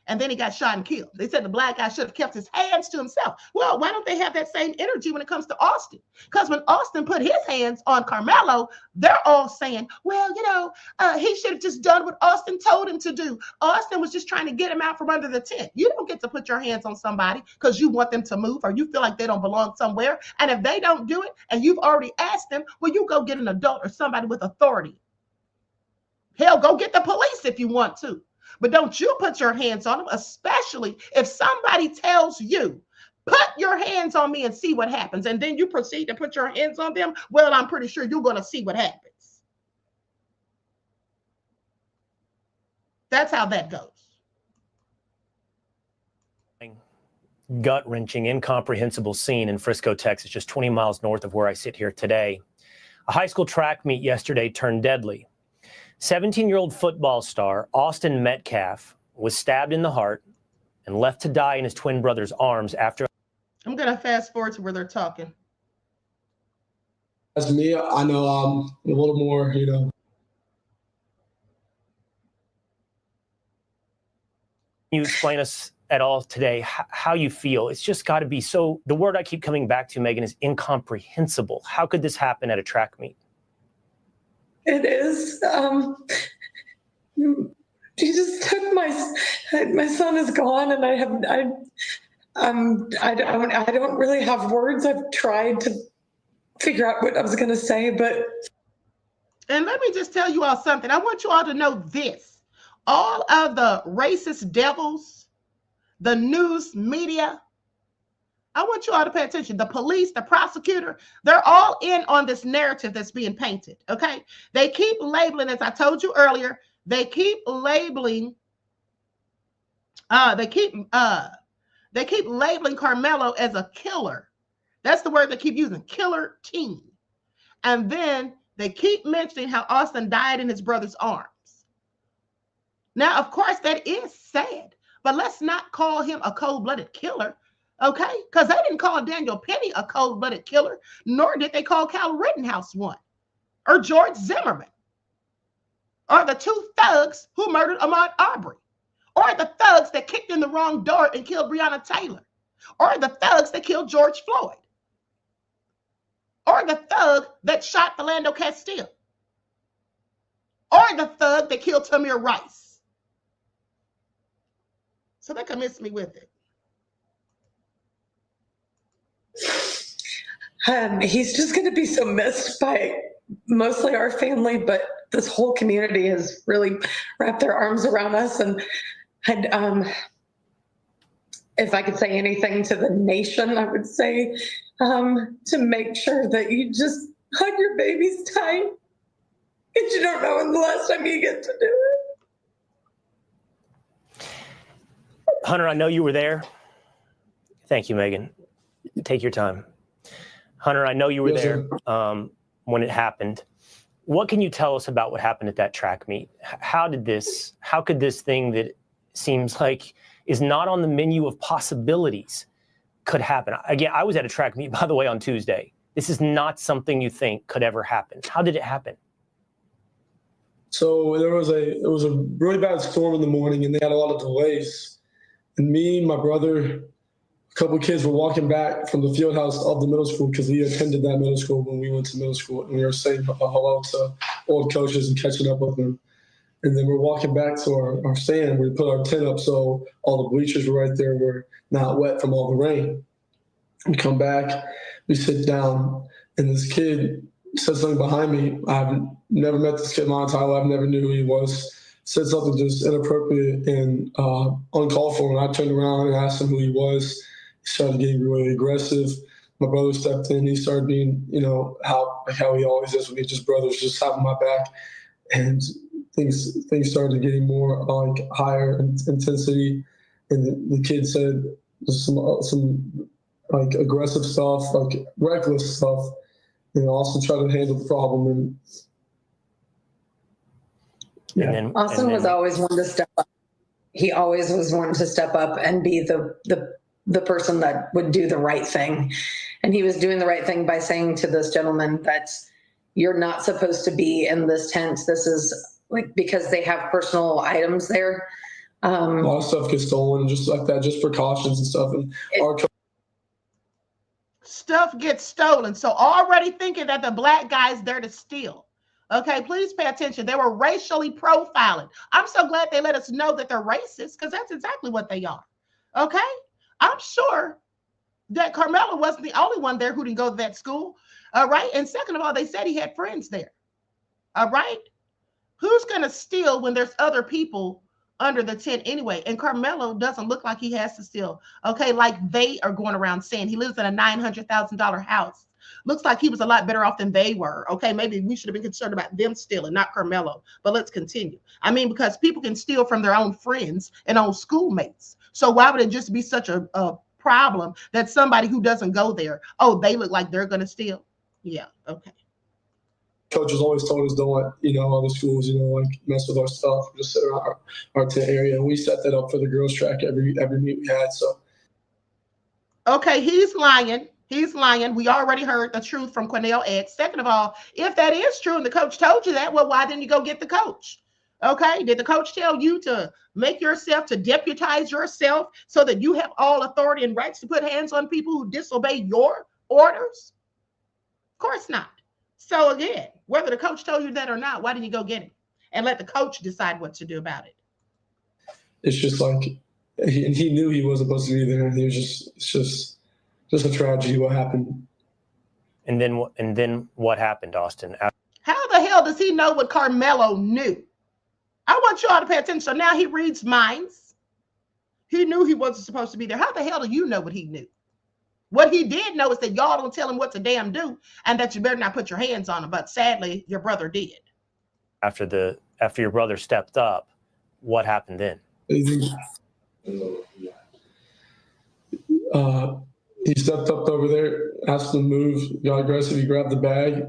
and then he got shot and killed. They said the black guy should have kept his hands to himself. Well, why don't they have that same energy when it comes to Austin? Because when Austin put his hands on Carmelo, they're all saying, well, you know, he should have just done what Austin told him to do. Austin was just trying to get him out from under the tent. You don't get to put your hands on somebody because you want them to move or you feel like they don't belong somewhere. And if they don't do it and you've already asked them, well, you go get an adult or somebody with authority. Hell, go get the police if you want to. But don't you put your hands on them, especially if somebody tells you, put your hands on me and see what happens. And then you proceed to put your hands on them. Well, I'm pretty sure you're going to see what happens. That's how that goes. Gut-wrenching, incomprehensible scene in Frisco, Texas, just 20 miles north of where I sit here today. A high school track meet yesterday turned deadly. 17-year-old football star Austin Metcalf was stabbed in the heart and left to die in his twin brother's arms after. I'm going to fast forward to where they're talking. As me, I know a little more, you know. Can you explain us at all today how you feel? It's just got to be so, the word I keep coming back to, Megan, is incomprehensible. How could this happen at a track meet? It is. He just took my son is gone, and I don't really have words. I've tried to figure out what I was going to say, but. And let me just tell you all something. I want you all to know this. all of the racist devils, the news media, I want you all to pay attention. The police, the prosecutor, they're all in on this narrative that's being painted, okay? They keep labeling, as I told you earlier, they keep labeling, they keep labeling Karmelo as a killer. That's the word they keep using, killer teen. And then they keep mentioning how Austin died in his brother's arms. Now, of course, that is sad, but let's not call him a cold-blooded killer. Okay, because they didn't call Daniel Penny a cold-blooded killer, nor did they call Kyle Rittenhouse one, or George Zimmerman, or the two thugs who murdered Ahmaud Arbery, or the thugs that kicked in the wrong door and killed Breonna Taylor, or the thugs that killed George Floyd, or the thug that shot Philando Castile, or the thug that killed Tamir Rice. So they can miss me with it. He's just going to be so missed by mostly our family, but this whole community has really wrapped their arms around us. And if I could say anything to the nation, I would say to make sure that you just hug your babies tight, because you don't know when the last time you get to do it. Hunter, I know you were there. Thank you, Megan. Take your time. Hunter, I know you were there when it happened. What can you tell us about what happened at that track meet? How could this thing that seems like is not on the menu of possibilities could happen? Again, I was at a track meet, by the way, on Tuesday. This is not something you think could ever happen. How did it happen? So it was a really bad storm in the morning, and they had a lot of delays. And me, my brother, a couple of kids were walking back from the field house of the middle school, because we attended that middle school when we went to middle school, and we were saying hello to old coaches and catching up with them. And then we're walking back to our stand. We put our tent up so all the bleachers were right there, were not wet from all the rain. We come back, we sit down, and this kid said something behind me. I've never met this kid in my entire life. I never knew who he was. Said something just inappropriate and uncalled for. And I turned around and asked him who he was. He started getting really aggressive. My brother stepped in. He started being, how he always is with just brothers, just having my back. And things started getting more higher intensity. And the kid said some aggressive stuff, reckless stuff, and also try to handle the problem. And yeah. Austin was always one to step up. He always was one to step up and be the person that would do the right thing. And he was doing the right thing by saying to this gentleman that you're not supposed to be in this tent. This is because they have personal items there. A lot of stuff gets stolen, just like that, just precautions and stuff. And stuff gets stolen. So already thinking that the black guy's there to steal. Okay, please pay attention. They were racially profiling. I'm so glad they let us know that they're racist, because that's exactly what they are. Okay, I'm sure that Karmelo wasn't the only one there who didn't go to that school. All right, and second of all, they said he had friends there. All right, who's going to steal when there's other people under the tent anyway? And Karmelo doesn't look like he has to steal. Okay, like they are going around saying he lives in a $900,000 house. Looks like he was a lot better off than they were. Okay, maybe we should have been concerned about them stealing, not Karmelo. But let's continue. I mean, because people can steal from their own friends and own schoolmates. So why would it just be such a problem that somebody who doesn't go there, they look like they're going to steal? Yeah, okay. Coaches always told us don't let, other schools, mess with our stuff, just sit around our tent area. And we set that up for the girls' track every meet we had. So. Okay, he's lying. He's lying. We already heard the truth from Cornell X. Second of all, if that is true and the coach told you that, well, why didn't you go get the coach? Okay, did the coach tell you to make yourself, to deputize yourself so that you have all authority and rights to put hands on people who disobey your orders? Of course not. So again, whether the coach told you that or not, why didn't you go get him and let the coach decide what to do about it? It's just like he knew he wasn't supposed to be there. He was it's just a tragedy what happened. And then what happened, Austin? How the hell does he know what Karmelo knew? I want you all to pay attention. So now he reads minds. He knew he wasn't supposed to be there. How the hell do you know what he knew? What he did know is that y'all don't tell him what to damn do and that you better not put your hands on him. But sadly, your brother did. After your brother stepped up, what happened then? He stepped up over there, asked him to move, got aggressive, he grabbed the bag.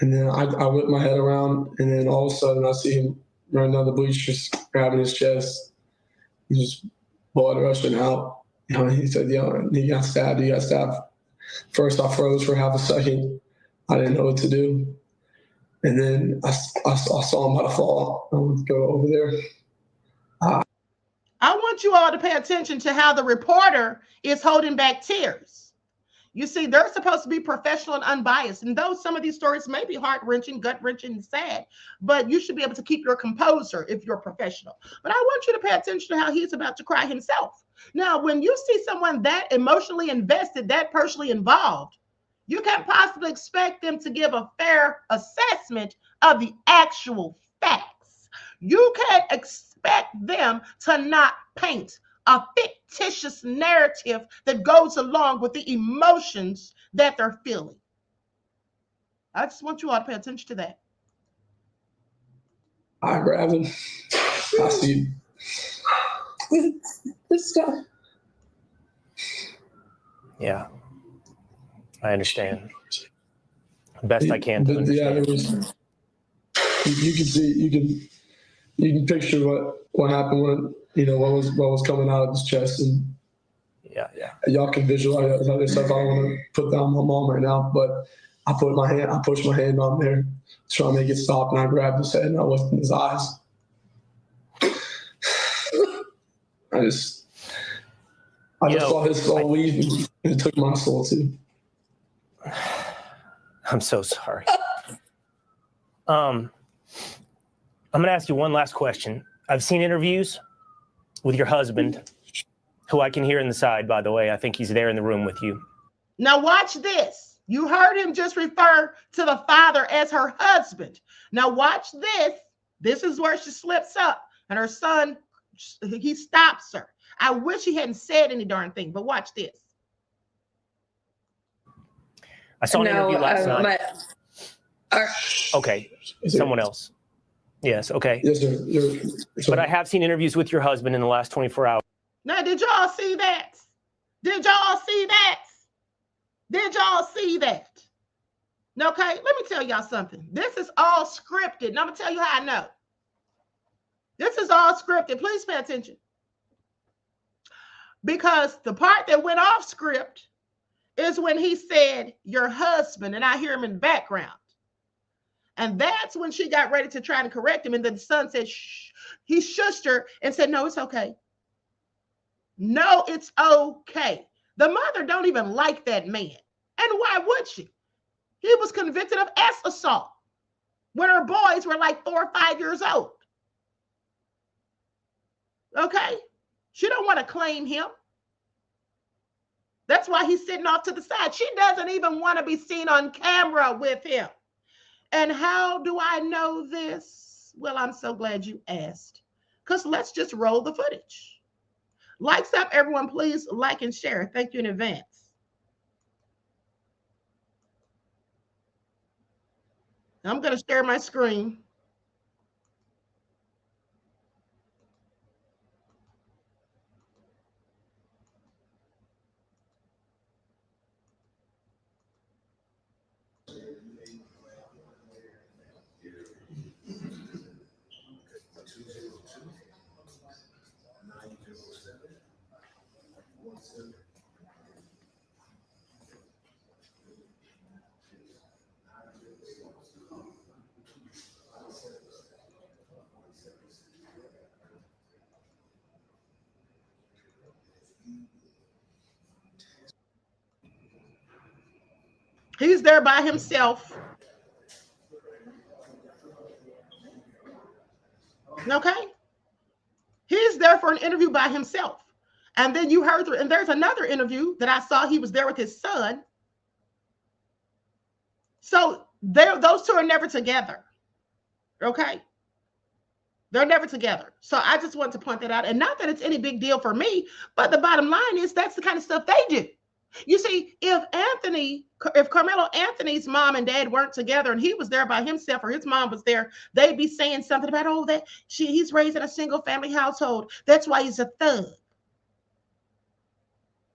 And then I whipped my head around, and then all of a sudden I see him running down the bleachers, grabbing his chest. He just blood rushing out. You know, he said, he got stabbed, he got stabbed. First I froze for half a second. I didn't know what to do. And then I saw him about to fall. I went to go over there. I want you all to pay attention to how the reporter is holding back tears. You see, they're supposed to be professional and unbiased. And though some of these stories may be heart-wrenching, gut-wrenching, and sad, but you should be able to keep your composure if you're professional. But I want you to pay attention to how he's about to cry himself. Now, when you see someone that emotionally invested, that personally involved, you can't possibly expect them to give a fair assessment of the actual facts. You can't expect them to not paint a fictitious narrative that goes along with the emotions that they're feeling. I just want you all to pay attention to that. I grabbed him. I see this stuff. Yeah, I understand. Best I can to understand. Yeah, there was. You can see, you can picture what happened when, what was coming out of his chest, and yeah, y'all can visualize other stuff. I don't want to put down my mom right now, but I pushed my hand on there to try to make it stop, and I grabbed his head and I looked in his eyes. I just saw his soul leave, and it took my soul too. I'm so sorry. I'm going to ask you one last question. I've seen interviews with your husband, who I can hear in the side, by the way. I think he's there in the room with you. Now watch this. You heard him just refer to the father as her husband. Now watch this. This is where she slips up, and her son, he stops her. I wish he hadn't said any darn thing, but watch this. I saw an interview last night. Okay, someone else. Yes, okay. Yes, sir. But I have seen interviews with your husband in the last 24 hours. Now, did y'all see that? Did y'all see that? Did y'all see that? Okay, let me tell y'all something. This is all scripted, and I'm going to tell you how I know. This is all scripted. Please pay attention. Because the part that went off script is when he said, your husband, and I hear him in the background. And that's when she got ready to try to correct him. And then the son said, shh. He shushed her and said, no, it's okay. No, it's okay. The mother don't even like that man. And why would she? He was convicted of assault when her boys were like 4 or 5 years old. Okay? She don't want to claim him. That's why he's sitting off to the side. She doesn't even want to be seen on camera with him. And how do I know this? Well, I'm so glad you asked, because let's just roll the footage. Likes up, everyone, please like and share. Thank you in advance. I'm going to share my screen. He's there by himself. Okay? He's there for an interview by himself. And then you heard, and there's another interview that I saw. He was there with his son. So those two are never together. Okay? They're never together. So I just want to point that out. And not that it's any big deal for me, but the bottom line is that's the kind of stuff they do. You see, if Carmelo Anthony's mom and dad weren't together and he was there by himself or his mom was there, they'd be saying something about, oh, he's raised in a single family household. That's why he's a thug.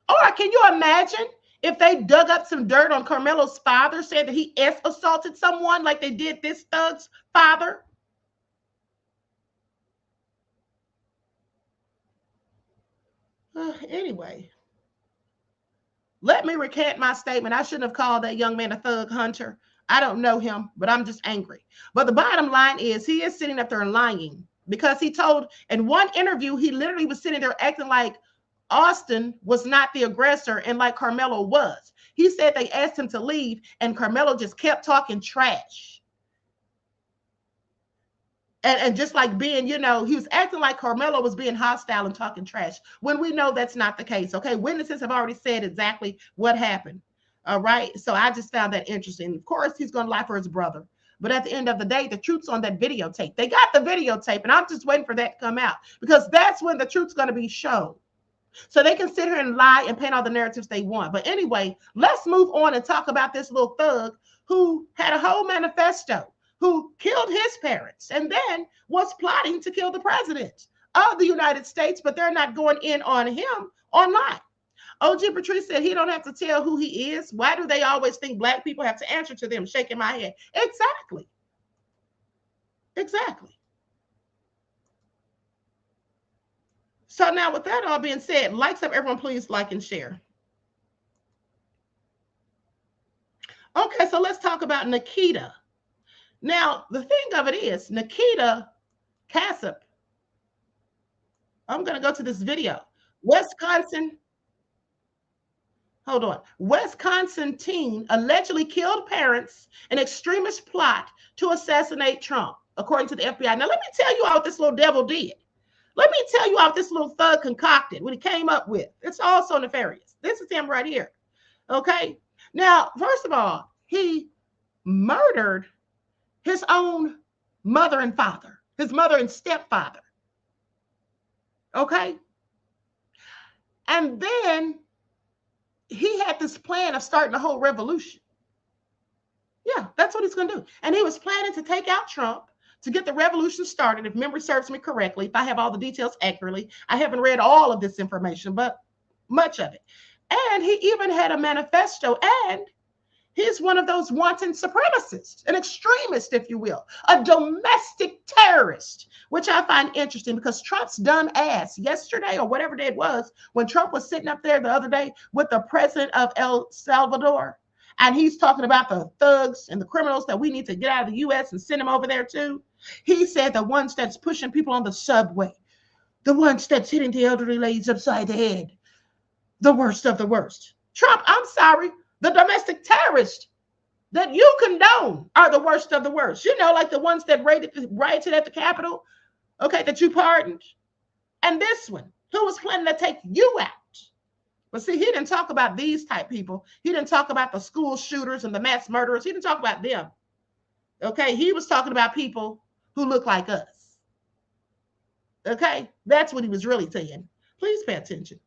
Or can you imagine if they dug up some dirt on Carmelo's father, said that he assaulted someone like they did this thug's father? Anyway, let me recant my statement. I shouldn't have called that young man a thug hunter. I don't know him, but I'm just angry. But the bottom line is he is sitting up there lying because he told in one interview, he literally was sitting there acting like Austin was not the aggressor and like Carmelo was. He said they asked him to leave and Carmelo just kept talking trash. And just like being, he was acting like Carmelo was being hostile and talking trash when we know that's not the case. Okay, witnesses have already said exactly what happened. All right, so I just found that interesting. Of course, he's going to lie for his brother. But at the end of the day, the truth's on that videotape. They got the videotape, and I'm just waiting for that to come out because that's when the truth's going to be shown. So they can sit here and lie and paint all the narratives they want. But anyway, let's move on and talk about this little thug who had a whole manifesto, who killed his parents and then was plotting to kill the president of the United States, but they're not going in on him online. OG Patrice said he don't have to tell who he is. Why do they always think Black people have to answer to them? Shaking my head. Exactly. Exactly. So now with that all being said, likes up, everyone please like and share. Okay, so let's talk about Nikita. Now, the thing of it is, Nikita Casap, I'm going to go to this video. Wisconsin teen allegedly killed parents in extremist plot to assassinate Trump, according to the FBI. Now, let me tell you what this little devil did. Let me tell you what this little thug concocted, what he came up with. It's also nefarious. This is him right here. Okay? Now, first of all, he murdered his own mother and father, his mother and stepfather. Okay? And then he had this plan of starting a whole revolution. Yeah, that's what he's going to do. And he was planning to take out Trump to get the revolution started, if memory serves me correctly, if I have all the details accurately. I haven't read all of this information, but much of it. And he even had a manifesto, and he's one of those wanton supremacists, an extremist, if you will, a domestic terrorist, which I find interesting because Trump's dumb ass yesterday or whatever day it was, when Trump was sitting up there the other day with the president of El Salvador, and he's talking about the thugs and the criminals that we need to get out of the U.S. and send them over there too. He said the ones that's pushing people on the subway, the ones that's hitting the elderly ladies upside the head, the worst of the worst. Trump, I'm sorry, the domestic terrorists that you condone are the worst of the worst. You know, like the ones that rioted at the Capitol, okay, that you pardoned. And this one, who was planning to take you out. But see, he didn't talk about these type people. He didn't talk about the school shooters and the mass murderers. He didn't talk about them. Okay, he was talking about people who look like us. Okay, that's what he was really saying. Please pay attention.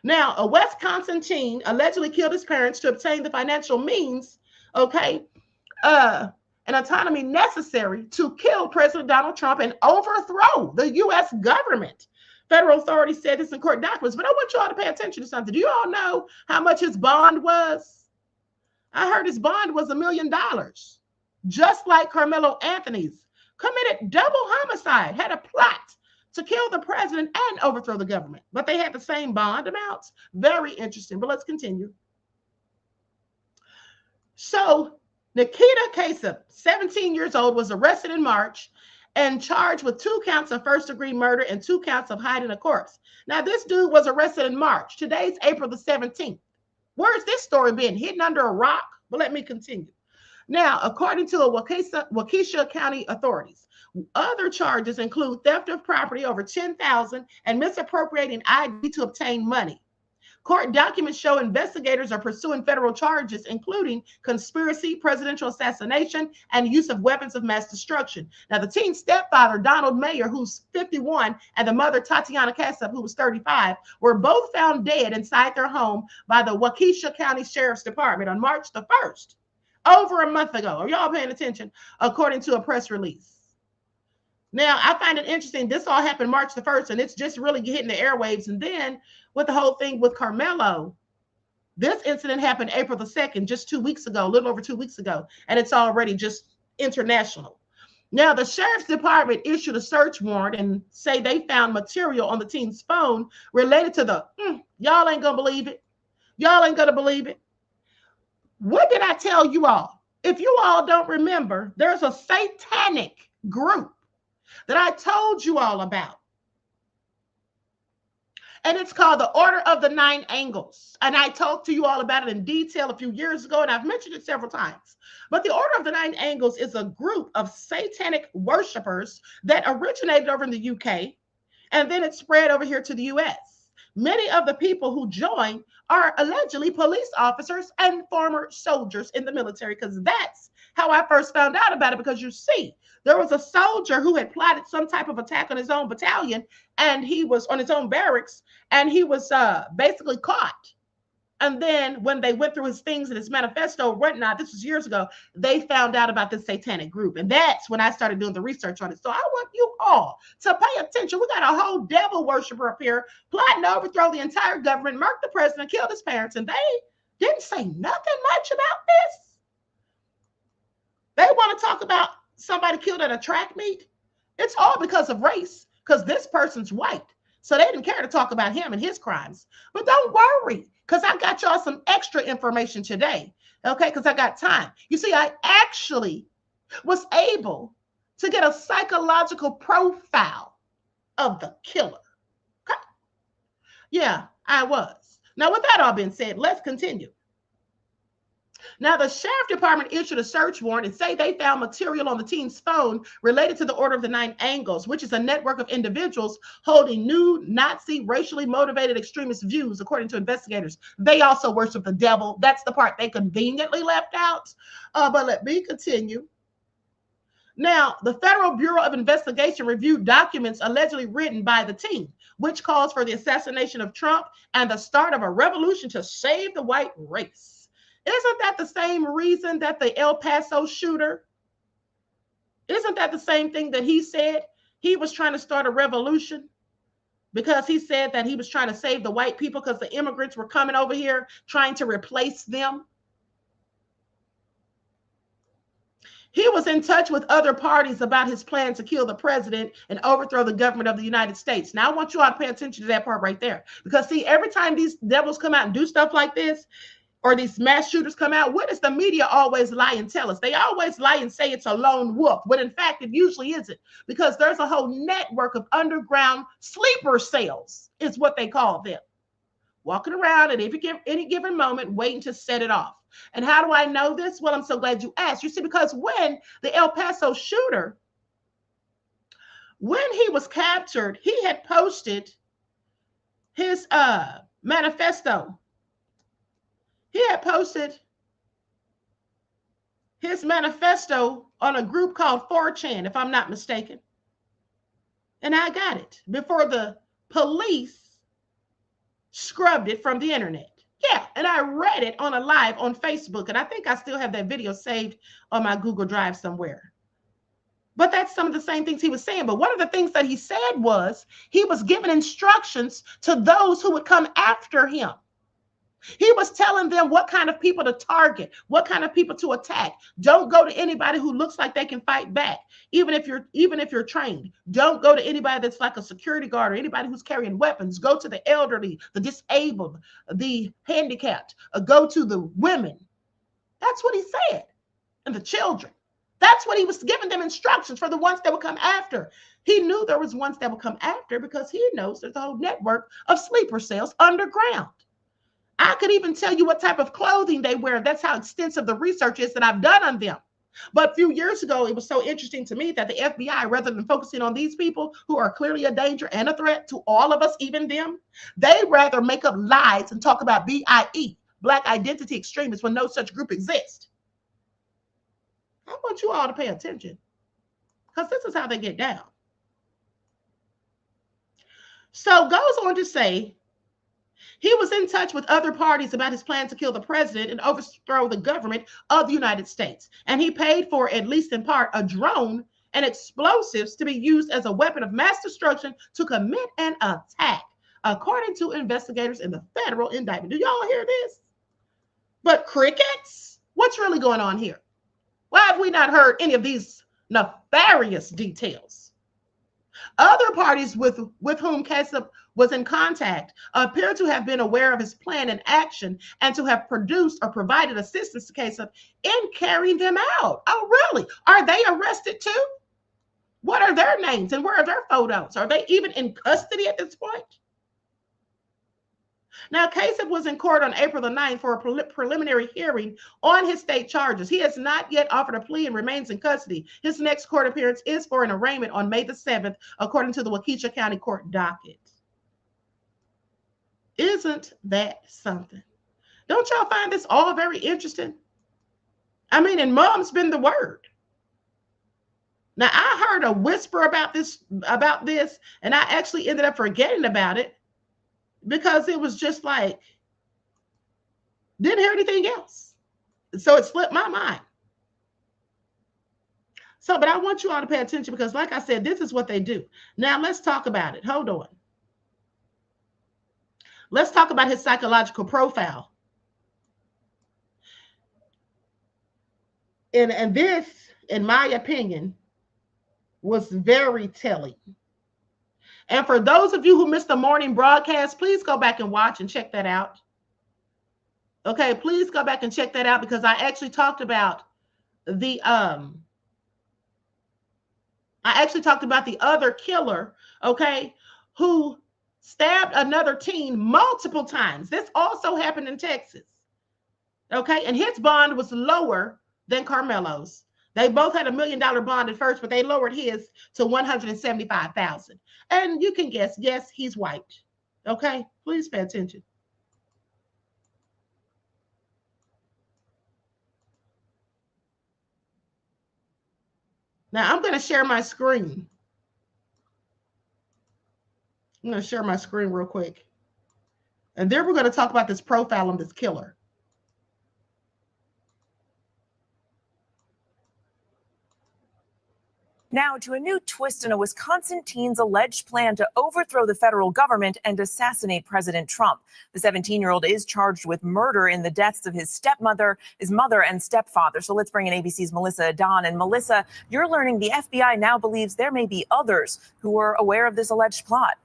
Now, a Wisconsin teen allegedly killed his parents to obtain the financial means, okay, and autonomy necessary to kill President Donald Trump and overthrow the U.S. government. Federal authorities said this in court documents, but I want you all to pay attention to something. Do you all know how much his bond was? I heard his bond was $1 million, just like Carmelo Anthony's. Committed double homicide, had a plot to kill the president and overthrow the government, but they had the same bond amounts. Very interesting, but let's continue. So Nikita Casap, 17 years old, was arrested in March and charged with 2 counts of first-degree murder and 2 counts of hiding a corpse. Now, this dude was arrested in March. Today's April the 17th. Where's this story being? Hidden under a rock? But let me continue. Now, according to the Waukesha County authorities, other charges include theft of property over $10,000 and misappropriating ID to obtain money. Court documents show investigators are pursuing federal charges, including conspiracy, presidential assassination, and use of weapons of mass destruction. Now, the teen's stepfather, Donald Mayer, who's 51, and the mother, Nikita Casap, who was 35, were both found dead inside their home by the Waukesha County Sheriff's Department on March the 1st, over a month ago. Are y'all paying attention? According to a press release. Now, I find it interesting. This all happened March the 1st, and it's just really hitting the airwaves. And then with the whole thing with Karmelo, this incident happened April the 2nd, just 2 weeks ago, a little over 2 weeks ago, and it's already just international. Now, the sheriff's department issued a search warrant and say they found material on the teen's phone related to the, y'all ain't gonna believe it. Y'all ain't gonna believe it. What did I tell you all? If you all don't remember, there's a satanic group that I told you all about. And it's called the Order of the Nine Angles. And I talked to you all about it in detail a few years ago, and I've mentioned it several times. But the Order of the Nine Angles is a group of satanic worshipers that originated over in the UK, and then it spread over here to the US. Many of the people who joined are allegedly police officers and former soldiers in the military, because that's how I first found out about it. Because you see, there was a soldier who had plotted some type of attack on his own battalion, and he was on his own barracks, and he was basically caught. And then when they went through his things and his manifesto and whatnot, this was years ago, they found out about this satanic group. And that's when I started doing the research on it. So I want you all to pay attention. We got a whole devil worshiper up here plotting to overthrow the entire government, murk the president, kill his parents, and they didn't say nothing much about this. They want to talk about somebody killed at a track meet. It's all because of race, because this person's white. So they didn't care to talk about him and his crimes. But don't worry, because I got y'all some extra information today, okay, because I got time. You see, I actually was able to get a psychological profile of the killer. Okay? Yeah, I was. Now, with that all being said, let's continue. Now, the sheriff department issued a search warrant and say they found material on the teen's phone related to the Order of the Nine Angles, which is a network of individuals holding new Nazi, racially motivated extremist views, according to investigators. They also worship the devil. That's the part they conveniently left out. But let me continue. Now, the Federal Bureau of Investigation reviewed documents allegedly written by the teen, which calls for the assassination of Trump and the start of a revolution to save the white race. Isn't that the same reason that the El Paso shooter, isn't that the same thing that he said? He was trying to start a revolution because he said that he was trying to save the white people because the immigrants were coming over here trying to replace them. He was in touch with other parties about his plan to kill the president and overthrow the government of the United States. Now, I want you all to pay attention to that part right there. Because, see, every time these devils come out and do stuff like this, or these mass shooters come out, what does the media always lie and tell us? They always lie and say it's a lone wolf, when in fact it usually isn't, because there's a whole network of underground sleeper cells, is what they call them, walking around at any given moment, waiting to set it off. And how do I know this? Well, I'm so glad you asked. You see, because when the El Paso shooter, when he was captured, he had posted his manifesto. He had posted his manifesto on a group called 4chan, if I'm not mistaken. And I got it before the police scrubbed it from the internet. Yeah, and I read it on a live on Facebook, and I think I still have that video saved on my Google Drive somewhere. But that's some of the same things he was saying. But one of the things that he said was he was giving instructions to those who would come after him. He was telling them what kind of people to target, what kind of people to attack. Don't go to anybody who looks like they can fight back, even if you're trained. Don't go to anybody that's like a security guard or anybody who's carrying weapons. Go to the elderly, the disabled, the handicapped. Go to the women. That's what he said. And the children. That's what he was giving them instructions for, the ones that would come after. He knew there was ones that would come after because he knows there's a whole network of sleeper cells underground. I could even tell you what type of clothing they wear. That's how extensive the research is that I've done on them. But a few years ago, it was so interesting to me that the FBI, rather than focusing on these people who are clearly a danger and a threat to all of us, even them, they rather make up lies and talk about BIE, Black Identity Extremists, when no such group exists. I want you all to pay attention, because this is how they get down. So goes on to say, he was in touch with other parties about his plan to kill the president and overthrow the government of the United States. And he paid for, at least in part, a drone and explosives to be used as a weapon of mass destruction to commit an attack, according to investigators in the federal indictment. Do y'all hear this? But crickets? What's really going on here? Why have we not heard any of these nefarious details? Other parties with whom Casab was in contact appear to have been aware of his plan and action and to have produced or provided assistance to Casab in carrying them out. Oh, really? Are they arrested too? What are their names and where are their photos? Are they even in custody at this point? Now, Casab was in court on April the 9th for a preliminary hearing on his state charges. He has not yet offered a plea and remains in custody. His next court appearance is for an arraignment on May the 7th, according to the Waukesha County Court docket. Isn't that something? Don't y'all find this all very interesting? I mean, and mom's been the word. Now, I heard a whisper about this, and I actually ended up forgetting about it, because it was just like, didn't hear anything else. So it slipped my mind. So, but I want you all to pay attention, because like I said, this is what they do. Now let's talk about it. Hold on. Let's talk about his psychological profile. And this, in my opinion, was very telling. And for those of you who missed the morning broadcast, please go back and watch and check that out. Okay, please go back and check that out, because I actually talked about the other killer, okay, who stabbed another teen multiple times. This also happened in Texas. Okay, and his bond was lower than Karmelo's. They both had $1 million bond at first, but they lowered his to $175,000. And you can guess, yes, he's white. Okay, please pay attention. Now I'm going to share my screen. I'm going to share my screen real quick. And then we're going to talk about this profile on this killer. Now to a new twist in a Wisconsin teen's alleged plan to overthrow the federal government and assassinate President Trump. The 17-year-old is charged with murder in the deaths of his stepmother, his mother, and stepfather. So let's bring in ABC's Melissa Adon. And Melissa, you're learning the FBI now believes there may be others who are aware of this alleged plot.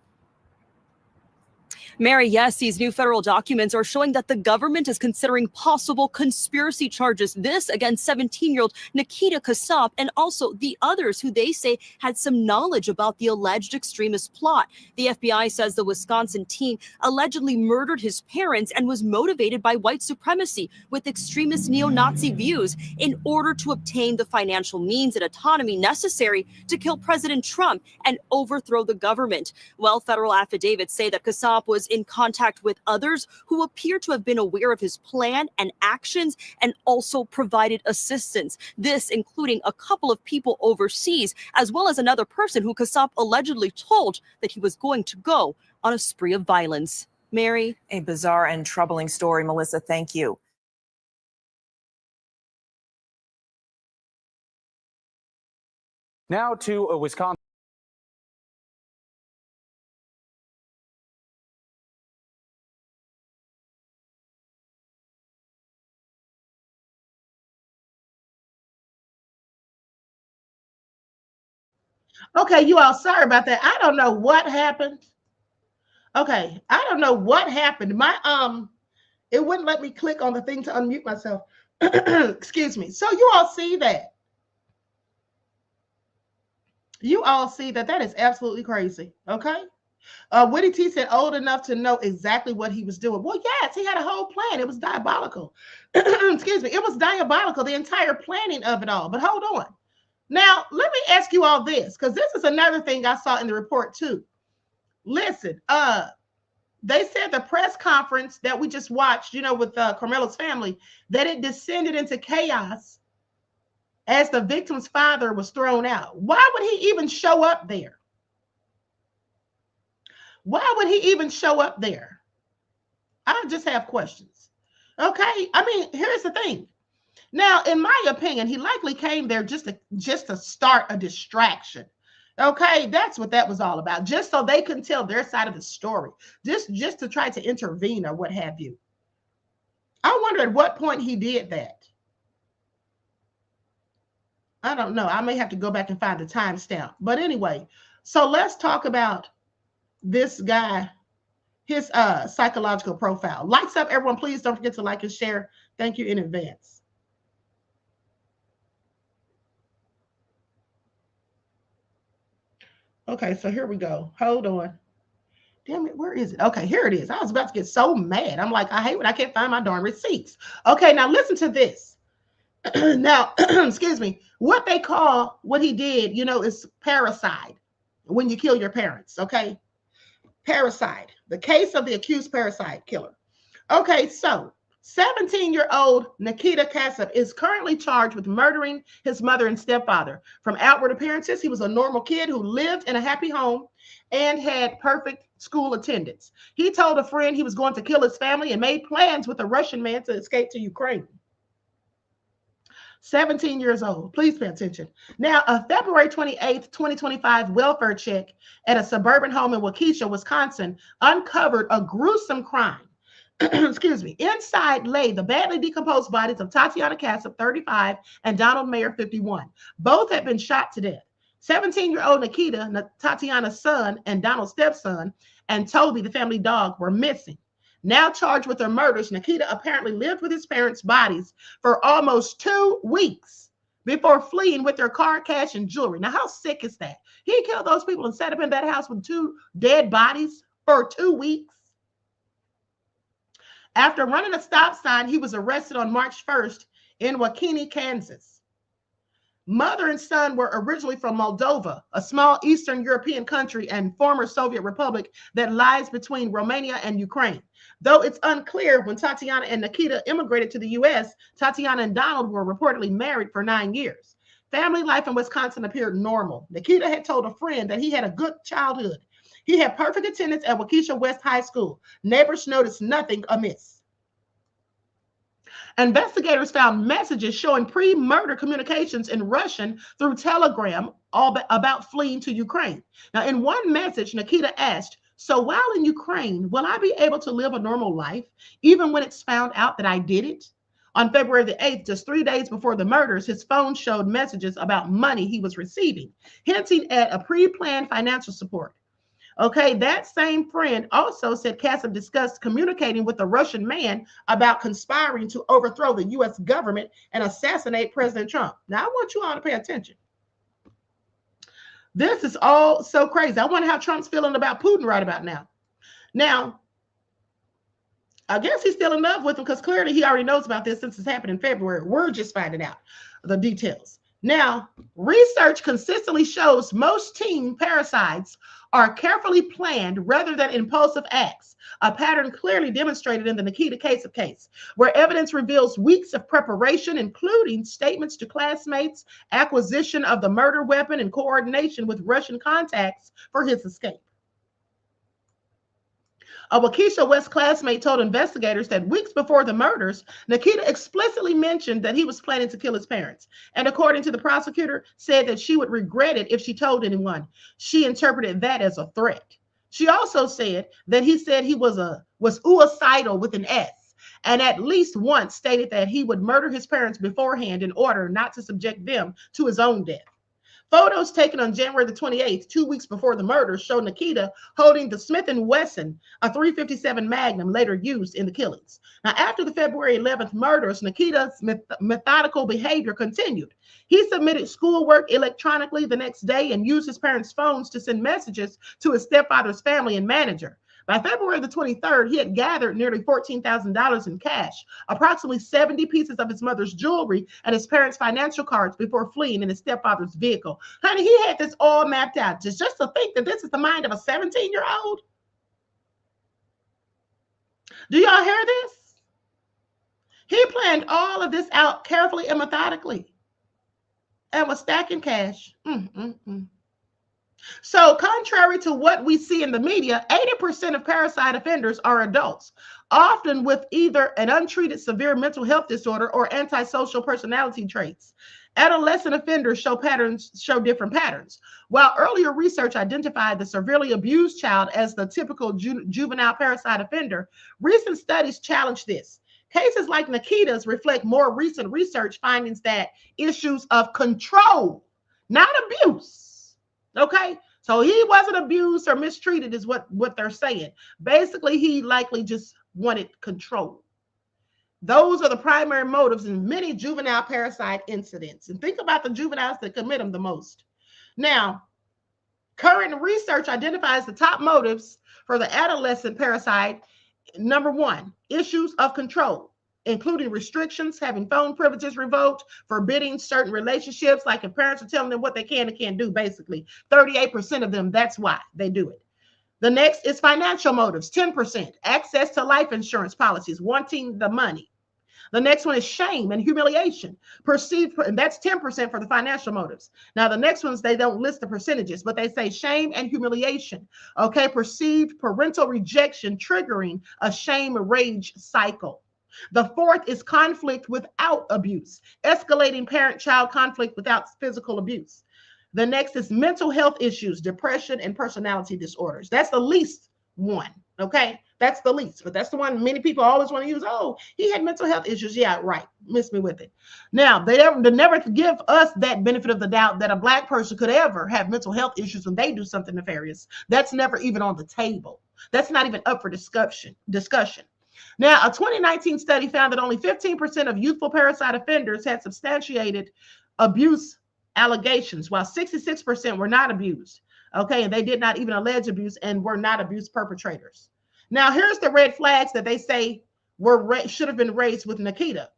Mary, yes, these new federal documents are showing that the government is considering possible conspiracy charges. This against 17-year-old Nikita Casap and also the others who they say had some knowledge about the alleged extremist plot. The FBI says the Wisconsin teen allegedly murdered his parents and was motivated by white supremacy with extremist neo-Nazi views in order to obtain the financial means and autonomy necessary to kill President Trump and overthrow the government. Well, federal affidavits say that Casap was in contact with others who appear to have been aware of his plan and actions and also provided assistance. This including a couple of people overseas, as well as another person who Casap allegedly told that he was going to go on a spree of violence. Mary? A bizarre and troubling story, Melissa. Thank you. Now to a Wisconsin. Okay, you all, sorry about that. I don't know what happened. Okay, I don't know what happened. My it wouldn't let me click on the thing to unmute myself. Excuse me. So you all see that. You all see that. That is absolutely crazy. Okay. Woody T said old enough to know exactly what he was doing. Well, yes, he had a whole plan. It was diabolical. Excuse me. It was diabolical, the entire planning of it all. But hold on. Now, let me ask you all this, because this is another thing I saw in the report too. Listen, they said the press conference that we just watched, you know, with Karmelo's family, that it descended into chaos as the victim's father was thrown out. Why would he even show up there? Why would he even show up there? I just have questions. Okay, I mean, here's the thing. Now, in my opinion, he likely came there just to start a distraction. Okay, that's what that was all about. Just so they couldn't tell their side of the story. Just to try to intervene or what have you. I wonder at what point he did that. I don't know. I may have to go back and find the timestamp. But anyway, so let's talk about this guy, his psychological profile. Likes up, everyone. Please don't forget to like and share. Thank you in advance. Okay, so here we go. Hold on. Damn it, where is it? Okay, here it is. I was about to get so mad. I'm like, I hate when I can't find my darn receipts. Okay, now listen to this. Now, excuse me, what they call what he did, you know, is parricide, when you kill your parents, okay? Parricide, the case of the accused parricide killer. Okay, so 17-year-old Nikita Casap is currently charged with murdering his mother and stepfather. From outward appearances, he was a normal kid who lived in a happy home and had perfect school attendance. He told a friend he was going to kill his family and made plans with a Russian man to escape to Ukraine. 17 years old. Please pay attention. Now, a February 28th, 2025 welfare check at a suburban home in Waukesha, Wisconsin, uncovered a gruesome crime. Excuse me. Inside lay the badly decomposed bodies of Tatiana Casab, 35, and Donald Mayer, 51. Both had been shot to death. 17-year-old Nikita, Tatiana's son, and Donald's stepson, and Toby, the family dog, were missing. Now charged with their murders, Nikita apparently lived with his parents' bodies for almost 2 weeks before fleeing with their car, cash, and jewelry. Now, how sick is that? He killed those people and set up in that house with 2 dead bodies for 2 weeks. After running a stop sign, he was arrested on March 1st in Waukesha, Kansas. Mother and son were originally from Moldova, a small Eastern European country and former Soviet republic that lies between Romania and Ukraine. Though it's unclear when Tatiana and Nikita immigrated to the U.S., Tatiana and Donald were reportedly married for 9 years. Family life in Wisconsin appeared normal. Nikita had told a friend that he had a good childhood. He had perfect attendance at Waukesha West High School. Neighbors noticed nothing amiss. Investigators found messages showing pre-murder communications in Russian through Telegram about fleeing to Ukraine. Now, in one message, Nikita asked, "So while in Ukraine, will I be able to live a normal life, even when it's found out that I did it?" On February the 8th, just 3 days before the murders, his phone showed messages about money he was receiving, hinting at a pre-planned financial support. Okay, that same friend also said Casab discussed communicating with a Russian man about conspiring to overthrow the U.S. government and assassinate President Trump. Now, I want you all to pay attention. This is all so crazy. I wonder how Trump's feeling about Putin right about now. Now, I guess he's still in love with him because clearly he already knows about this since it's happened in February. We're just finding out the details. Now, research consistently shows most teen parricides are carefully planned rather than impulsive acts, a pattern clearly demonstrated in the Nikita Casab case, where evidence reveals weeks of preparation, including statements to classmates, acquisition of the murder weapon, and coordination with Russian contacts for his escape. A Waukesha West classmate told investigators that weeks before the murders, Nikita explicitly mentioned that he was planning to kill his parents. And according to the prosecutor, said that she would regret it if she told anyone. She interpreted that as a threat. She also said that he said he was suicidal with an S, and at least once stated that he would murder his parents beforehand in order not to subject them to his own death. Photos taken on January the 28th, 2 weeks before the murder, show Nikita holding the Smith & Wesson, a .357 Magnum later used in the killings. Now, after the February 11th murders, Nikita's methodical behavior continued. He submitted schoolwork electronically the next day and used his parents' phones to send messages to his stepfather's family and manager. By February the 23rd, he had gathered nearly $14,000 in cash, approximately 70 pieces of his mother's jewelry, and his parents' financial cards before fleeing in his stepfather's vehicle. Honey, he had this all mapped out. Just to think that this is the mind of a 17-year-old. Do y'all hear this? He planned all of this out carefully and methodically and was stacking cash. So contrary to what we see in the media, 80% of parasite offenders are adults, often with either an untreated severe mental health disorder or antisocial personality traits. Adolescent offenders show different patterns. While earlier research identified the severely abused child as the typical juvenile parasite offender, recent studies challenge this. Cases like Nikita's reflect more recent research findings that issues of control, not abuse. Okay, so he wasn't abused or mistreated is what they're saying. Basically, he likely just wanted control. Those are the primary motives in many juvenile parasite incidents. And think about the juveniles that commit them the most. Now, current research identifies the top motives for the adolescent parasite. Number one, issues of control, including restrictions, having phone privileges revoked, forbidding certain relationships, like if parents are telling them what they can and can't do, basically. 38% of them, that's why they do it. The next is financial motives, 10%. Access to life insurance policies, wanting the money. The next one is shame and humiliation, perceived, and that's 10% for the financial motives. Now, the next ones, they don't list the percentages, but they say shame and humiliation. Okay, perceived parental rejection triggering a shame rage cycle. The fourth is conflict without abuse, escalating parent-child conflict without physical abuse. The next is mental health issues, depression, and personality disorders. That's the least one, okay? That's the least, but that's the one many people always want to use. Oh, he had mental health issues. Yeah, right. Miss me with it. Now, they never give us that benefit of the doubt that a Black person could ever have mental health issues when they do something nefarious. That's never even on the table. That's not even up for discussion. Now, a 2019 study found that only 15% of youthful parasite offenders had substantiated abuse allegations, while 66% were not abused. Okay, and they did not even allege abuse and were not abuse perpetrators. Now, here's the red flags that they say should have been raised with Nikita.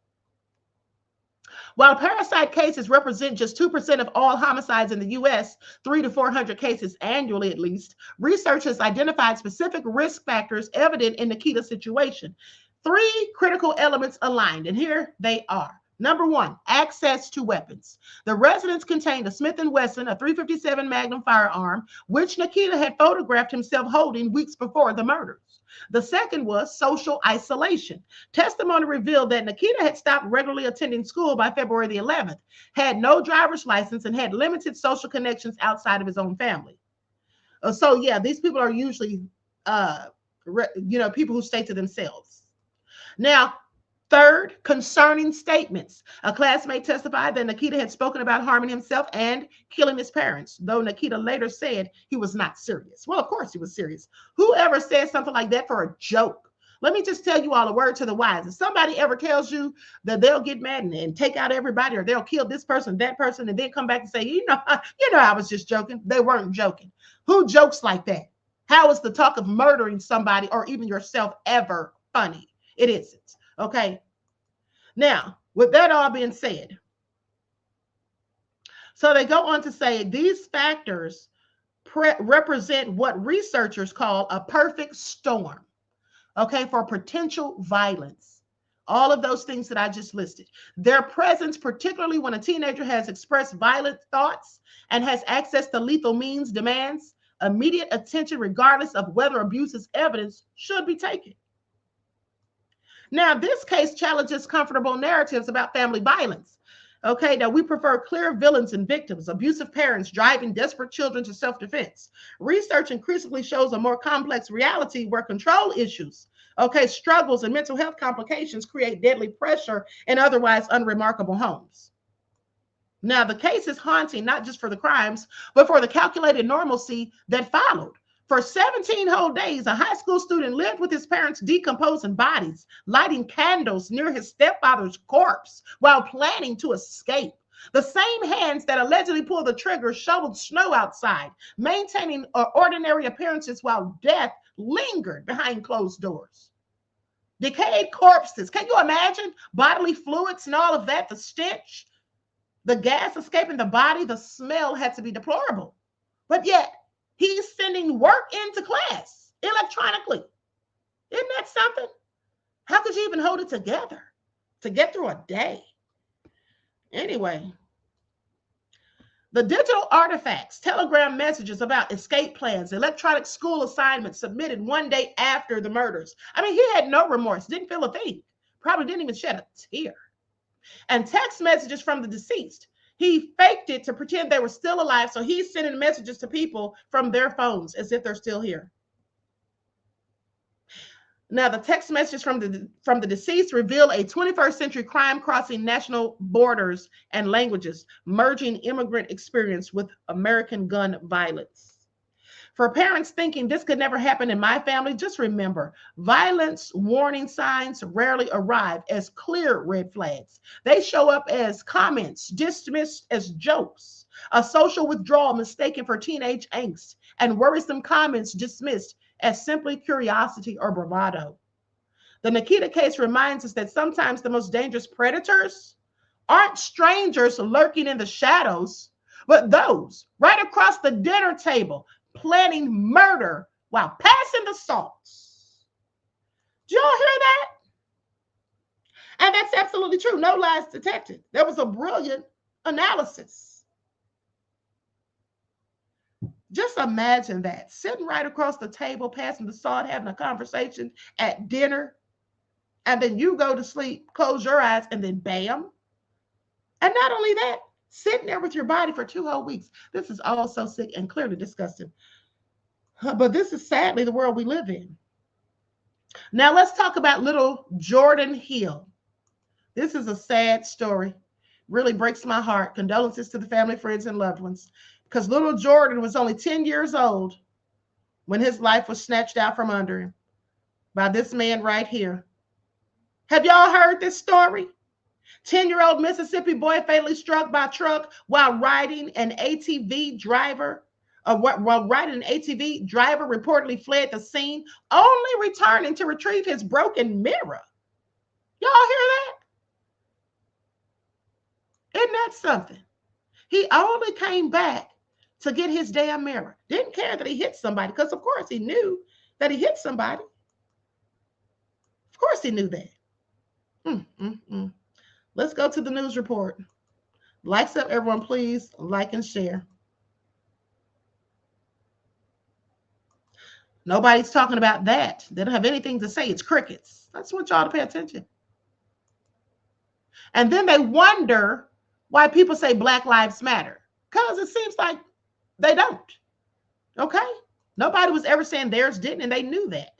While parasite cases represent just 2% of all homicides in the U.S., 300 to 400 cases annually at least, research has identified specific risk factors evident in Nikita's situation. 3 critical elements aligned, and here they are. Number one, access to weapons. The residence contained a Smith & Wesson, a .357 Magnum firearm, which Nikita had photographed himself holding weeks before the murders. The second was social isolation. Testimony revealed that Nikita had stopped regularly attending school by February the 11th, had no driver's license, and had limited social connections outside of his own family. So yeah, these people are usually, people who stay to themselves. Now, third, concerning statements. A classmate testified that Nikita had spoken about harming himself and killing his parents, though Nikita later said he was not serious. Well, of course he was serious. Whoever says something like that for a joke? Let me just tell you all a word to the wise. If somebody ever tells you that they'll get mad and take out everybody, or they'll kill this person, that person, and then come back and say, I was just joking. They weren't joking. Who jokes like that? How is the talk of murdering somebody or even yourself ever funny? It isn't. Okay. Now, with that all being said, so they go on to say these factors represent what researchers call a perfect storm, okay, for potential violence. All of those things that I just listed. Their presence, particularly when a teenager has expressed violent thoughts and has access to lethal means, demands immediate attention regardless of whether abuse is evidence, should be taken. Now, this case challenges comfortable narratives about family violence. Okay, now we prefer clear villains and victims, abusive parents driving desperate children to self-defense. Research increasingly shows a more complex reality where control issues, struggles and mental health complications create deadly pressure in otherwise unremarkable homes. Now, the case is haunting, not just for the crimes, but for the calculated normalcy that followed. For 17 whole days, a high school student lived with his parents' decomposing bodies, lighting candles near his stepfather's corpse while planning to escape. The same hands that allegedly pulled the trigger shoveled snow outside, maintaining ordinary appearances while death lingered behind closed doors. Decayed corpses. Can you imagine? Bodily fluids and all of that, the stench, the gas escaping the body, the smell had to be deplorable. But yet, he's sending work into class electronically. Isn't that something? How could you even hold it together to get through a day? Anyway, the digital artifacts, telegram messages about escape plans, electronic school assignments submitted one day after the murders. I mean, he had no remorse, didn't feel a thing, probably didn't even shed a tear. And text messages from the deceased. He faked it to pretend they were still alive, so he's sending messages to people from their phones as if they're still here. Now, the text messages from the deceased reveal a 21st century crime crossing national borders and languages, merging immigrant experience with American gun violence. For parents thinking this could never happen in my family, just remember, violence warning signs rarely arrive as clear red flags. They show up as comments dismissed as jokes, a social withdrawal mistaken for teenage angst, and worrisome comments dismissed as simply curiosity or bravado. The Nikita case reminds us that sometimes the most dangerous predators aren't strangers lurking in the shadows, but those right across the dinner table planning murder while passing the salts. Did y'all hear that? And that's absolutely true. No lies detected. That was a brilliant analysis. Just imagine that, sitting right across the table, passing the salt, having a conversation at dinner, and then you go to sleep, close your eyes, and then bam. And not only that, sitting there with your body for 2 whole weeks. This is all so sick and clearly disgusting. But this is sadly the world we live in. Now let's talk about little Jordan Hill. This is a sad story. Really breaks my heart. Condolences to the family, friends, and loved ones. Because little Jordan was only 10 years old when his life was snatched out from under him by this man right here. Have y'all heard this story? 10-year-old Mississippi boy fatally struck by a truck while riding an ATV driver. While riding an ATV, driver reportedly fled the scene, only returning to retrieve his broken mirror. Y'all hear that? Isn't that something? He only came back to get his damn mirror. Didn't care that he hit somebody, because of course he knew that he hit somebody. Of course he knew that. Let's go to the news report. Likes up, everyone, please like and share. Nobody's talking about that. They don't have anything to say. It's crickets. I just want y'all to pay attention. And then they wonder why people say Black Lives Matter, because it seems like they don't. Okay? Nobody was ever saying theirs didn't, and they knew that.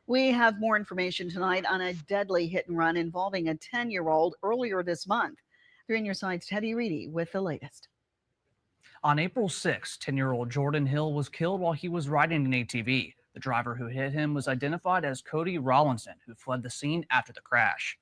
We have more information tonight on a deadly hit and run involving a 10-year-old earlier this month. 3 on your side's Teddy Reedy with the latest. On April 6, 10-year-old Jordan Hill was killed while he was riding an ATV. The driver who hit him was identified as Cody Rollinson, who fled the scene after the crash.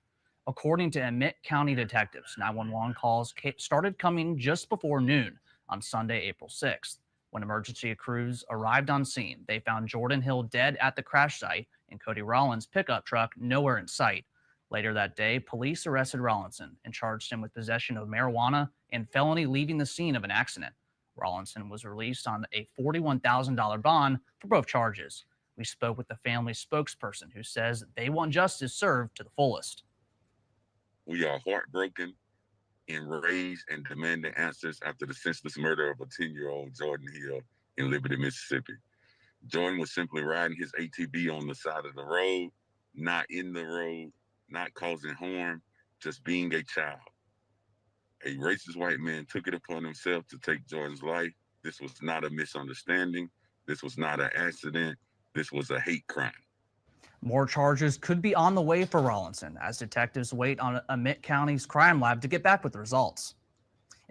According to Emmett County detectives, 911 calls started coming just before noon on Sunday, April 6th. When emergency crews arrived on scene, they found Jordan Hill dead at the crash site and Cody Rollins' pickup truck nowhere in sight. Later that day, police arrested Rollinson and charged him with possession of marijuana and felony leaving the scene of an accident. Rollinson was released on a $41,000 bond for both charges. We spoke with the family spokesperson who says they want justice served to the fullest. We are heartbroken, enraged, and demanding answers after the senseless murder of a 10-year-old Jordan Hill in Liberty, Mississippi. Jordan was simply riding his ATV on the side of the road, not in the road, not causing harm, just being a child. A racist white man took it upon himself to take Jordan's life. This was not a misunderstanding. This was not an accident. This was a hate crime. More charges could be on the way for Rollinson as detectives wait on Emmett County's crime lab to get back with the results.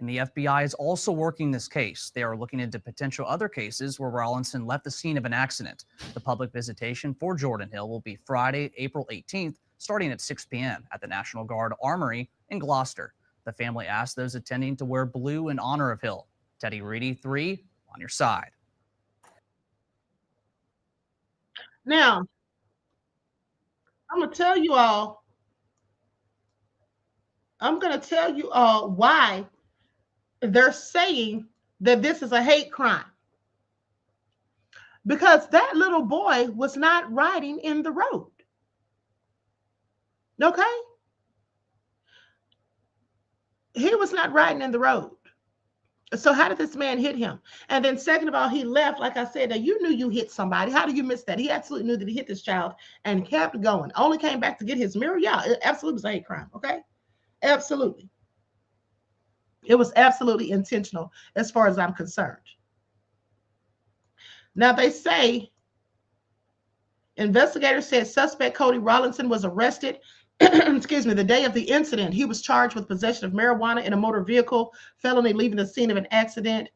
And the FBI is also working this case. They are looking into potential other cases where Rawlinson left the scene of an accident. The public visitation for Jordan Hill will be Friday, April 18th, starting at 6 p.m. at the National Guard Armory in Gloucester. The family asked those attending to wear blue in honor of Hill. Teddy Reedy, 3 on your side. Now, I'm going to tell you all why they're saying that this is a hate crime. Because that little boy was not riding in the road. Okay? He was not riding in the road. So how did this man hit him? And then second of all, he left. Like I said, now you knew you hit somebody. How do you miss that? He absolutely knew that he hit this child and kept going. Only came back to get his mirror. Yeah, it absolutely was a hate crime. Okay? Absolutely. It was absolutely intentional as far as I'm concerned. Now they say, investigators said suspect Cody Rawlinson was arrested excuse me, the day of the incident. He was charged with possession of marijuana in a motor vehicle, felony leaving the scene of an accident.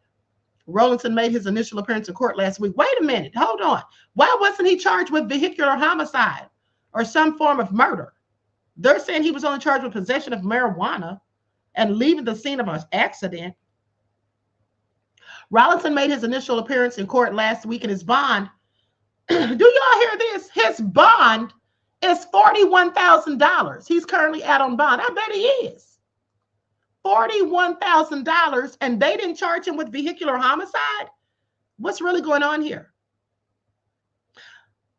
Rawlinson made his initial appearance in court last week. Wait a minute, hold on. Why wasn't he charged with vehicular homicide or some form of murder? They're saying he was only charged with possession of marijuana and leaving the scene of an accident. Rawlinson made his initial appearance in court last week, and his bond, do y'all hear this? His bond is $41,000. He's currently out on bond. I bet he is. $41,000, and they didn't charge him with vehicular homicide? What's really going on here?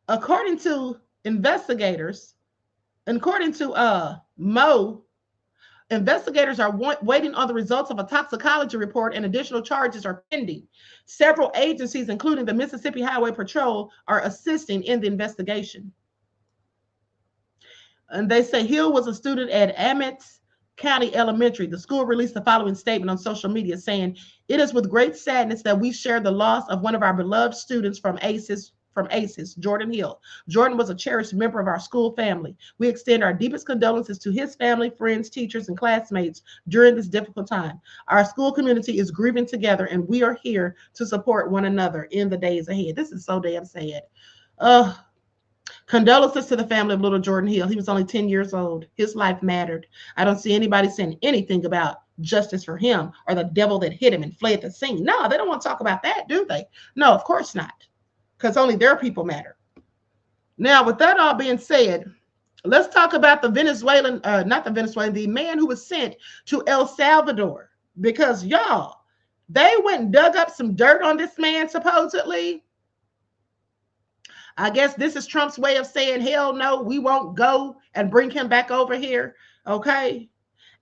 According to investigators, according to Mo, investigators are waiting on the results of a toxicology report, and additional charges are pending. Several agencies, including the Mississippi Highway Patrol, are assisting in the investigation. And they say Hill was a student at Ammons County Elementary. The school released the following statement on social media saying, "It is with great sadness that we share the loss of one of our beloved students from ACES, Jordan Hill. Jordan was a cherished member of our school family. We extend our deepest condolences to his family, friends, teachers, and classmates during this difficult time. Our school community is grieving together, and we are here to support one another in the days ahead." This is so damn sad. Condolences to the family of little Jordan Hill. He was only 10 years old. His life mattered. I don't see anybody saying anything about justice for him or the devil that hit him and fled the scene. No, they don't want to talk about that, do they? No, of course not. Because only their people matter. Now, with that all being said, let's talk about the Venezuelan, the man who was sent to El Salvador. Because y'all, they went and dug up some dirt on this man, supposedly. I guess this is Trump's way of saying, hell no, we won't go and bring him back over here. Okay.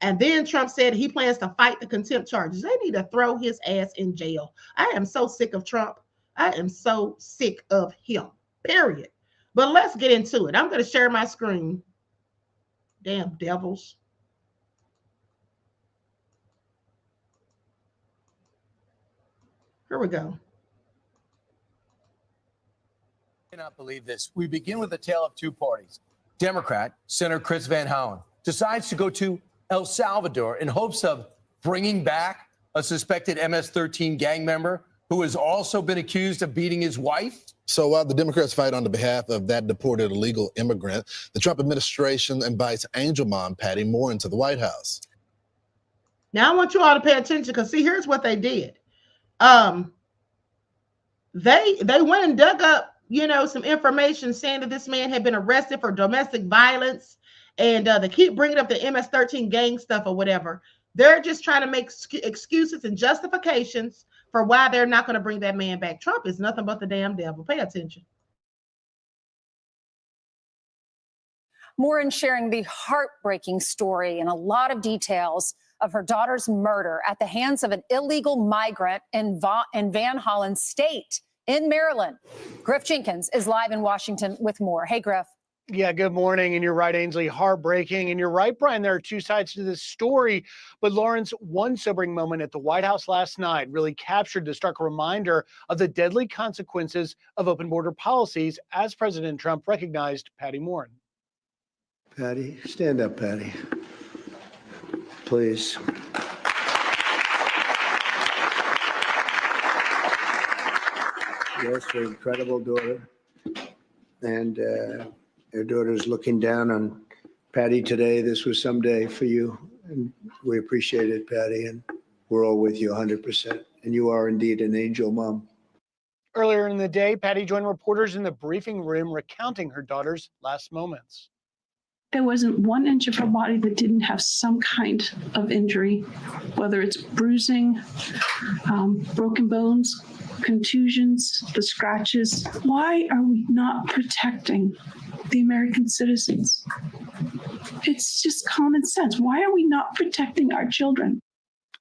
And then Trump said he plans to fight the contempt charges. They need to throw his ass in jail. I am so sick of Trump. I am so sick of him, period. But let's get into it. I'm going to share my screen. Damn devils. Here we go. I cannot believe this. We begin with a tale of two parties. Democrat Senator Chris Van Hollen decides to go to El Salvador in hopes of bringing back a suspected MS-13 gang member who has also been accused of beating his wife. So while the Democrats fight on the behalf of that deported illegal immigrant, the Trump administration invites Angel Mom Patty Moore into the White House. Now I want you all to pay attention because see, here's what they did. They went and dug up, some information saying that this man had been arrested for domestic violence, and they keep bringing up the MS-13 gang stuff or whatever. They're just trying to make excuses and justifications for why they're not going to bring that man back. Trump is nothing but the damn devil. Pay attention. Maureen sharing the heartbreaking story and a lot of details of her daughter's murder at the hands of an illegal migrant in Van Hollen State in Maryland. Griff Jenkins is live in Washington with more. Hey, Griff. Yeah, good morning. And you're right, Ainsley, heartbreaking. And you're right, Brian, there are two sides to this story. But Lawrence, one sobering moment at the White House last night really captured the stark reminder of the deadly consequences of open border policies as President Trump recognized Patty Moore. Patty, stand up, Patty. Please. Yes, her incredible daughter. And her daughter's looking down on Patty today. This was some day for you. And we appreciate it, Patty. And we're all with you 100%. And you are indeed an angel mom. Earlier in the day, Patty joined reporters in the briefing room recounting her daughter's last moments. There wasn't 1 inch of her body that didn't have some kind of injury, whether it's bruising, broken bones, contusions, the scratches. Why are we not protecting the American citizens? It's just common sense. Why are we not protecting our children?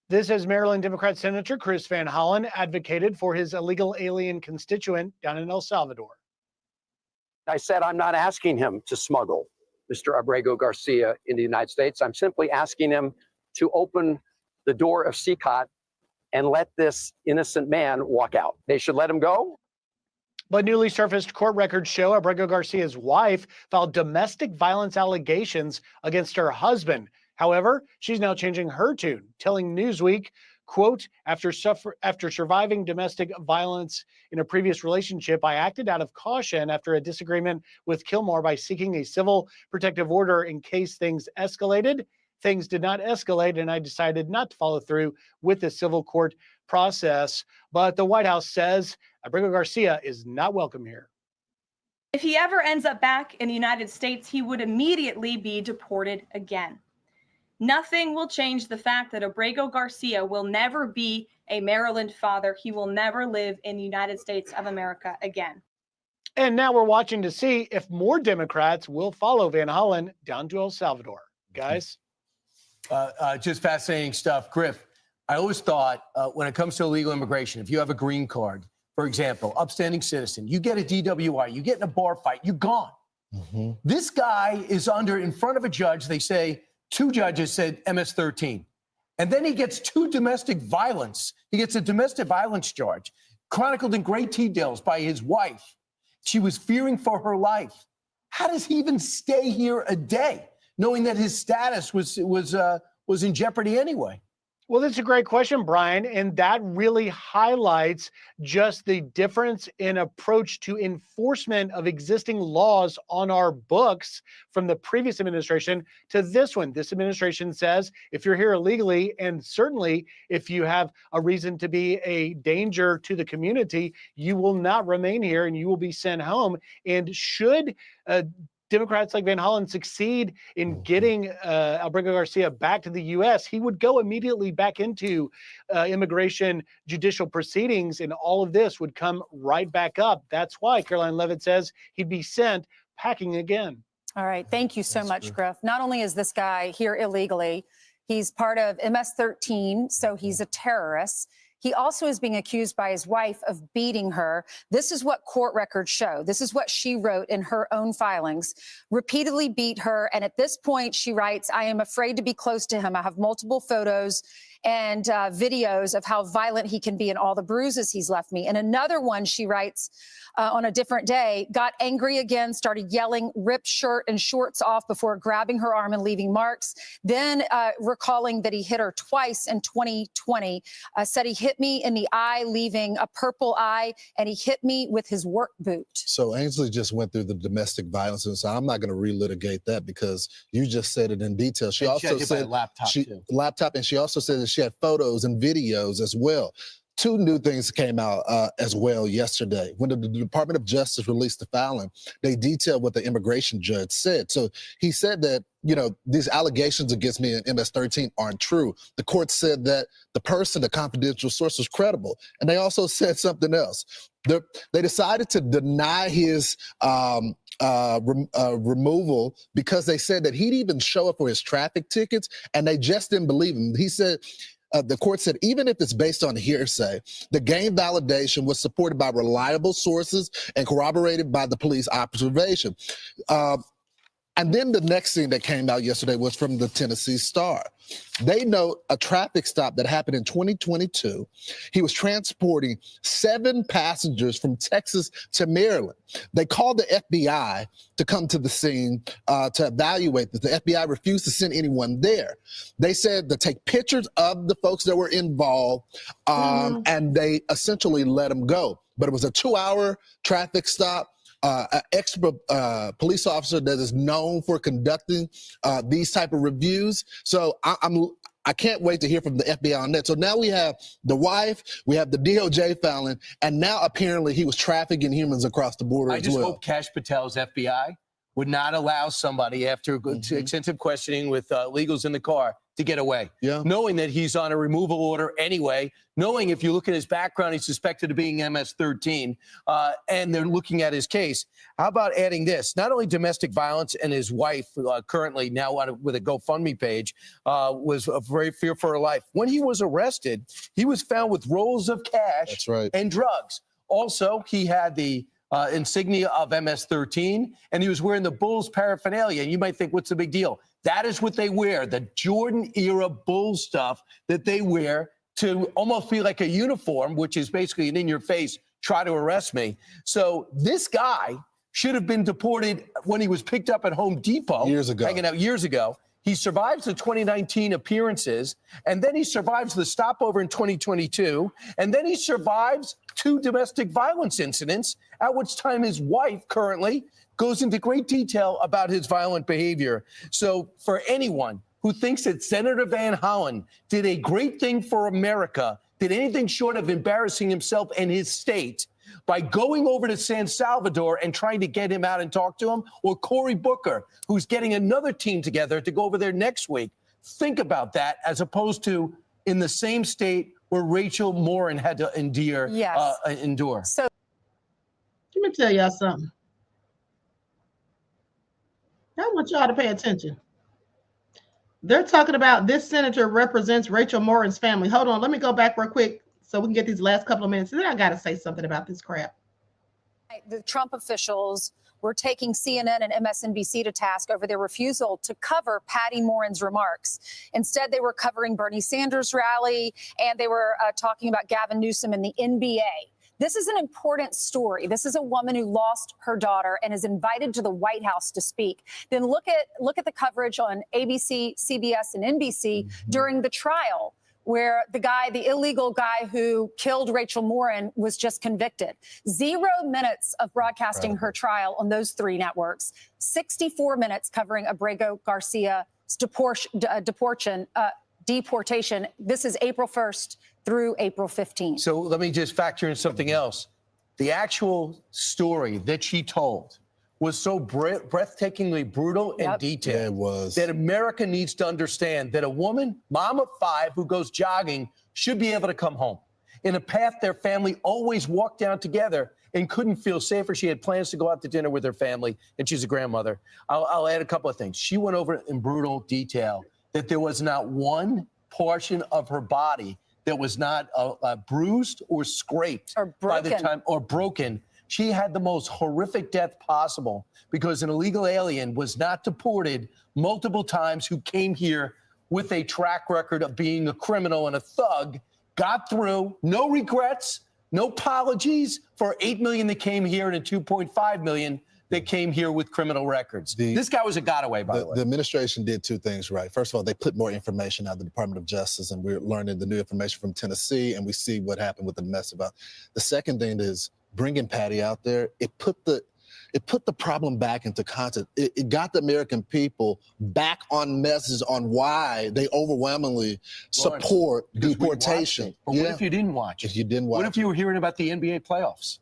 This is Maryland Democrat Senator Chris Van Hollen advocated for his illegal alien constituent down in El Salvador. I said I'm not asking him to smuggle Mr. Abrego Garcia in the United States. I'm simply asking him to open the door of CCOT and let this innocent man walk out. They should let him go. But newly surfaced court records show Abrego Garcia's wife filed domestic violence allegations against her husband. However, she's now changing her tune, telling Newsweek, quote, after surviving domestic violence in a previous relationship, I acted out of caution after a disagreement with Kilmore by seeking a civil protective order in case things escalated. Things did not escalate, and I decided not to follow through with the civil court process. But the White House says Abrego Garcia is not welcome here. If he ever ends up back in the United States, he would immediately be deported again. Nothing will change the fact that Abrego Garcia will never be a Maryland father. He will never live in the United States of America again. And now we're watching to see if more Democrats will follow Van Hollen down to El Salvador. Guys? Just fascinating stuff. Griff, I always thought when it comes to illegal immigration, if you have a green card, for example, upstanding citizen, you get a DWI, you get in a bar fight, you're gone. This guy is in front of a judge. They say, 2 judges said MS-13. And then he gets 2 domestic violence. He gets a domestic violence charge, chronicled in great details by his wife. She was fearing for her life. How does he even stay here a day, knowing that his status was in jeopardy anyway? Well, that's a great question, Brian, and that really highlights just the difference in approach to enforcement of existing laws on our books from the previous administration to this one. This administration says if you're here illegally, and certainly if you have a reason to be a danger to the community, you will not remain here and you will be sent home. And should Democrats like Van Hollen succeed in getting Abrego Garcia back to the U.S., he would go immediately back into immigration judicial proceedings, and all of this would come right back up. That's why Caroline Levitt says he'd be sent packing again. All right. Thank you so much, Griff. Not only is this guy here illegally, he's part of MS-13, so he's a terrorist. He also is being accused by his wife of beating her. This is what court records show. This is what she wrote in her own filings. Repeatedly beat her. And at this point, she writes, I am afraid to be close to him. I have multiple photos and videos of how violent he can be and all the bruises he's left me. And another one, she writes on a different day, got angry again, started yelling, ripped shirt and shorts off before grabbing her arm and leaving marks. Then recalling that he hit her twice in 2020, said he hit me in the eye, leaving a purple eye, and he hit me with his work boot. So Ainsley just went through the domestic violence, and so I'm not going to relitigate that because you just said it in detail. She also said laptop, and she also said that she had photos and videos as well. 2 new things came out as well yesterday. When the Department of Justice released the filing, they detailed what the immigration judge said. So he said that, you know, these allegations against me in MS-13 aren't true. The court said that the person, the confidential source, was credible. And they also said something else. They decided to deny his removal because they said that he'd even show up for his traffic tickets, and they just didn't believe him. He said, the court said, even if it's based on hearsay, the gang validation was supported by reliable sources and corroborated by the police observation. And then the next thing that came out yesterday was from the Tennessee Star. They note a traffic stop that happened in 2022. He was transporting 7 passengers from Texas to Maryland. They called the FBI to come to the scene to evaluate this. The FBI refused to send anyone there. They said to take pictures of the folks that were involved, and they essentially let them go. But it was a 2-hour traffic stop. An extra police officer that is known for conducting these type of reviews. So I can't wait to hear from the FBI on that. So now we have the wife, we have the DOJ filing, and now apparently he was trafficking humans across the border I as just well. hope Cash Patel's FBI would not allow somebody after extensive questioning with legals in the car to get away. Knowing that he's on a removal order anyway, knowing if you look at his background, he's suspected of being MS-13, and they're looking at his case. How about adding this? Not only domestic violence, and his wife currently now with a GoFundMe page was very fear for her life. When he was arrested, he was found with rolls of cash and drugs. Also, he had the insignia of MS-13, and he was wearing the Bulls paraphernalia. And you might think, what's the big deal? That is what they wear, the Jordan-era Bulls stuff that they wear to almost be like a uniform, which is basically an in-your-face, try to arrest me. So this guy should have been deported when he was picked up at Home Depot. Hanging out years ago. He survives the 2019 appearances, and then he survives the stopover in 2022, and then he survives 2 domestic violence incidents, at which time his wife currently goes into great detail about his violent behavior. So for anyone who thinks that Senator Van Hollen did a great thing for America, did anything short of embarrassing himself and his state by going over to San Salvador and trying to get him out and talk to him, or Cory Booker, who's getting another team together to go over there next week. Think about that, as opposed to in the same state where Rachel Morin had to endure. So let me tell y'all something. I want y'all to pay attention. They're talking about this senator represents Rachel Morin's family. Hold on, let me go back real quick so we can get these last couple of minutes. And then I got to say something about this crap. the Trump officials were taking CNN and MSNBC to task over their refusal to cover Patty Morin's remarks. Instead, they were covering Bernie Sanders' rally, and they were talking about Gavin Newsom and the NBA. This is an important story. This is a woman who lost her daughter and is invited to the White House to speak. Then look at the coverage on ABC, CBS, and NBC during the trial, where the illegal guy who killed Rachel Morin was just convicted. 0 minutes of broadcasting her trial on those 3 networks, 64 minutes covering Abrego Garcia's deportation. This is April 1st through April 15th. So let me just factor in something else. The actual story that she told was so breathtakingly brutal and detailed. Yeah, it was. That America needs to understand that a woman, mom of 5, who goes jogging should be able to come home in a path their family always walked down together and couldn't feel safer. She had plans to go out to dinner with her family, and she's a grandmother. I'll add a couple of things. She went over in brutal detail that there was not one portion of her body that was not bruised or scraped or broken. By the time, or broken. She had the most horrific death possible because an illegal alien was not deported multiple times, who came here with a track record of being a criminal and a thug, got through, no regrets, no apologies for 8 million that came here and 2.5 million that came here with criminal records. This guy was a got-away, by the way. The administration did 2 things right. First of all, they put more information out of the Department of Justice, and we're learning the new information from Tennessee, and we see what happened with the mess about. The second thing is bringing Patty out there. It put the problem back into context. It got the American people back on message on why they overwhelmingly support deportation. But what if you didn't watch it? If you didn't watch What if you were hearing about the NBA playoffs?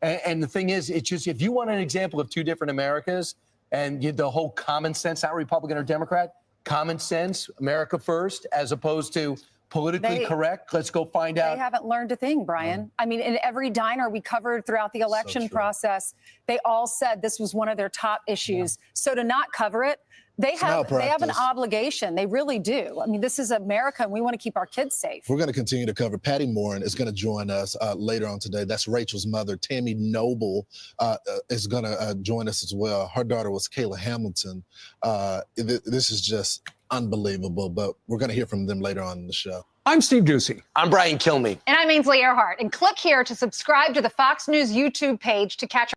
And the thing is, it's just, if you want an example of 2 different Americas and the whole common sense, not Republican or Democrat, common sense, America first, as opposed to politically correct? Let's go find out. They haven't learned a thing, Brian. I mean, in every diner we covered throughout the election process, they all said this was one of their top issues. So to not cover it, they have an obligation. They really do. I mean, this is America, and we want to keep our kids safe. We're going to continue to cover. Patty Morin is going to join us later on today. That's Rachel's mother. Tammy Noble is going to join us as well. Her daughter was Kayla Hamilton. This is just unbelievable, but we're going to hear from them later on in the show. I'm Steve Ducey. I'm Brian Kilmeade. And I'm Ainsley Earhart. And click here to subscribe to the Fox News YouTube page to catch.